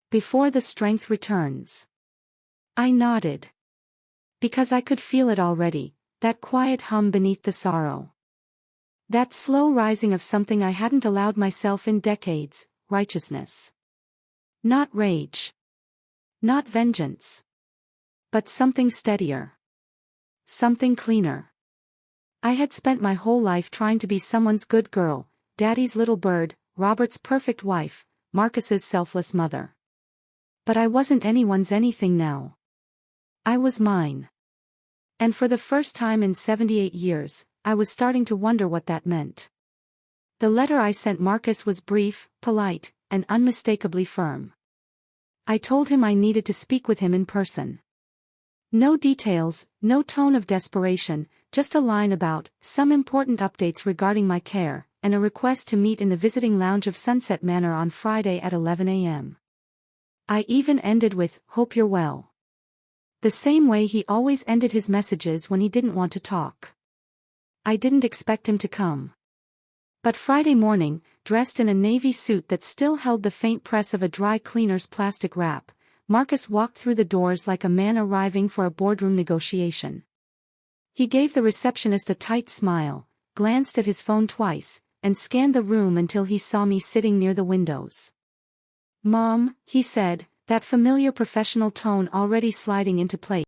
[SPEAKER 1] Before the strength returns." I nodded. Because I could feel it already, that quiet hum beneath the sorrow. That slow rising of something I hadn't allowed myself in decades, righteousness. Not rage. Not vengeance. But something steadier. Something cleaner. I had spent my whole life trying to be someone's good girl, Daddy's little bird, Robert's perfect wife, Marcus's selfless mother. But I wasn't anyone's anything now. I was mine. And for the first time in 78 years, I was starting to wonder what that meant. The letter I sent Marcus was brief, polite, and unmistakably firm. I told him I needed to speak with him in person. No details, no tone of desperation, just a line about some important updates regarding my care, and a request to meet in the visiting lounge of Sunset Manor on Friday at 11 a.m. I even ended with, "Hope you're well." The same way he always ended his messages when he didn't want to talk. I didn't expect him to come. But Friday morning, dressed in a navy suit that still held the faint press of a dry cleaner's plastic wrap, Marcus walked through the doors like a man arriving for a boardroom negotiation. He gave the receptionist a tight smile, glanced at his phone twice, and scanned the room until he saw me sitting near the windows. "Mom," he said, that familiar professional tone already sliding into place.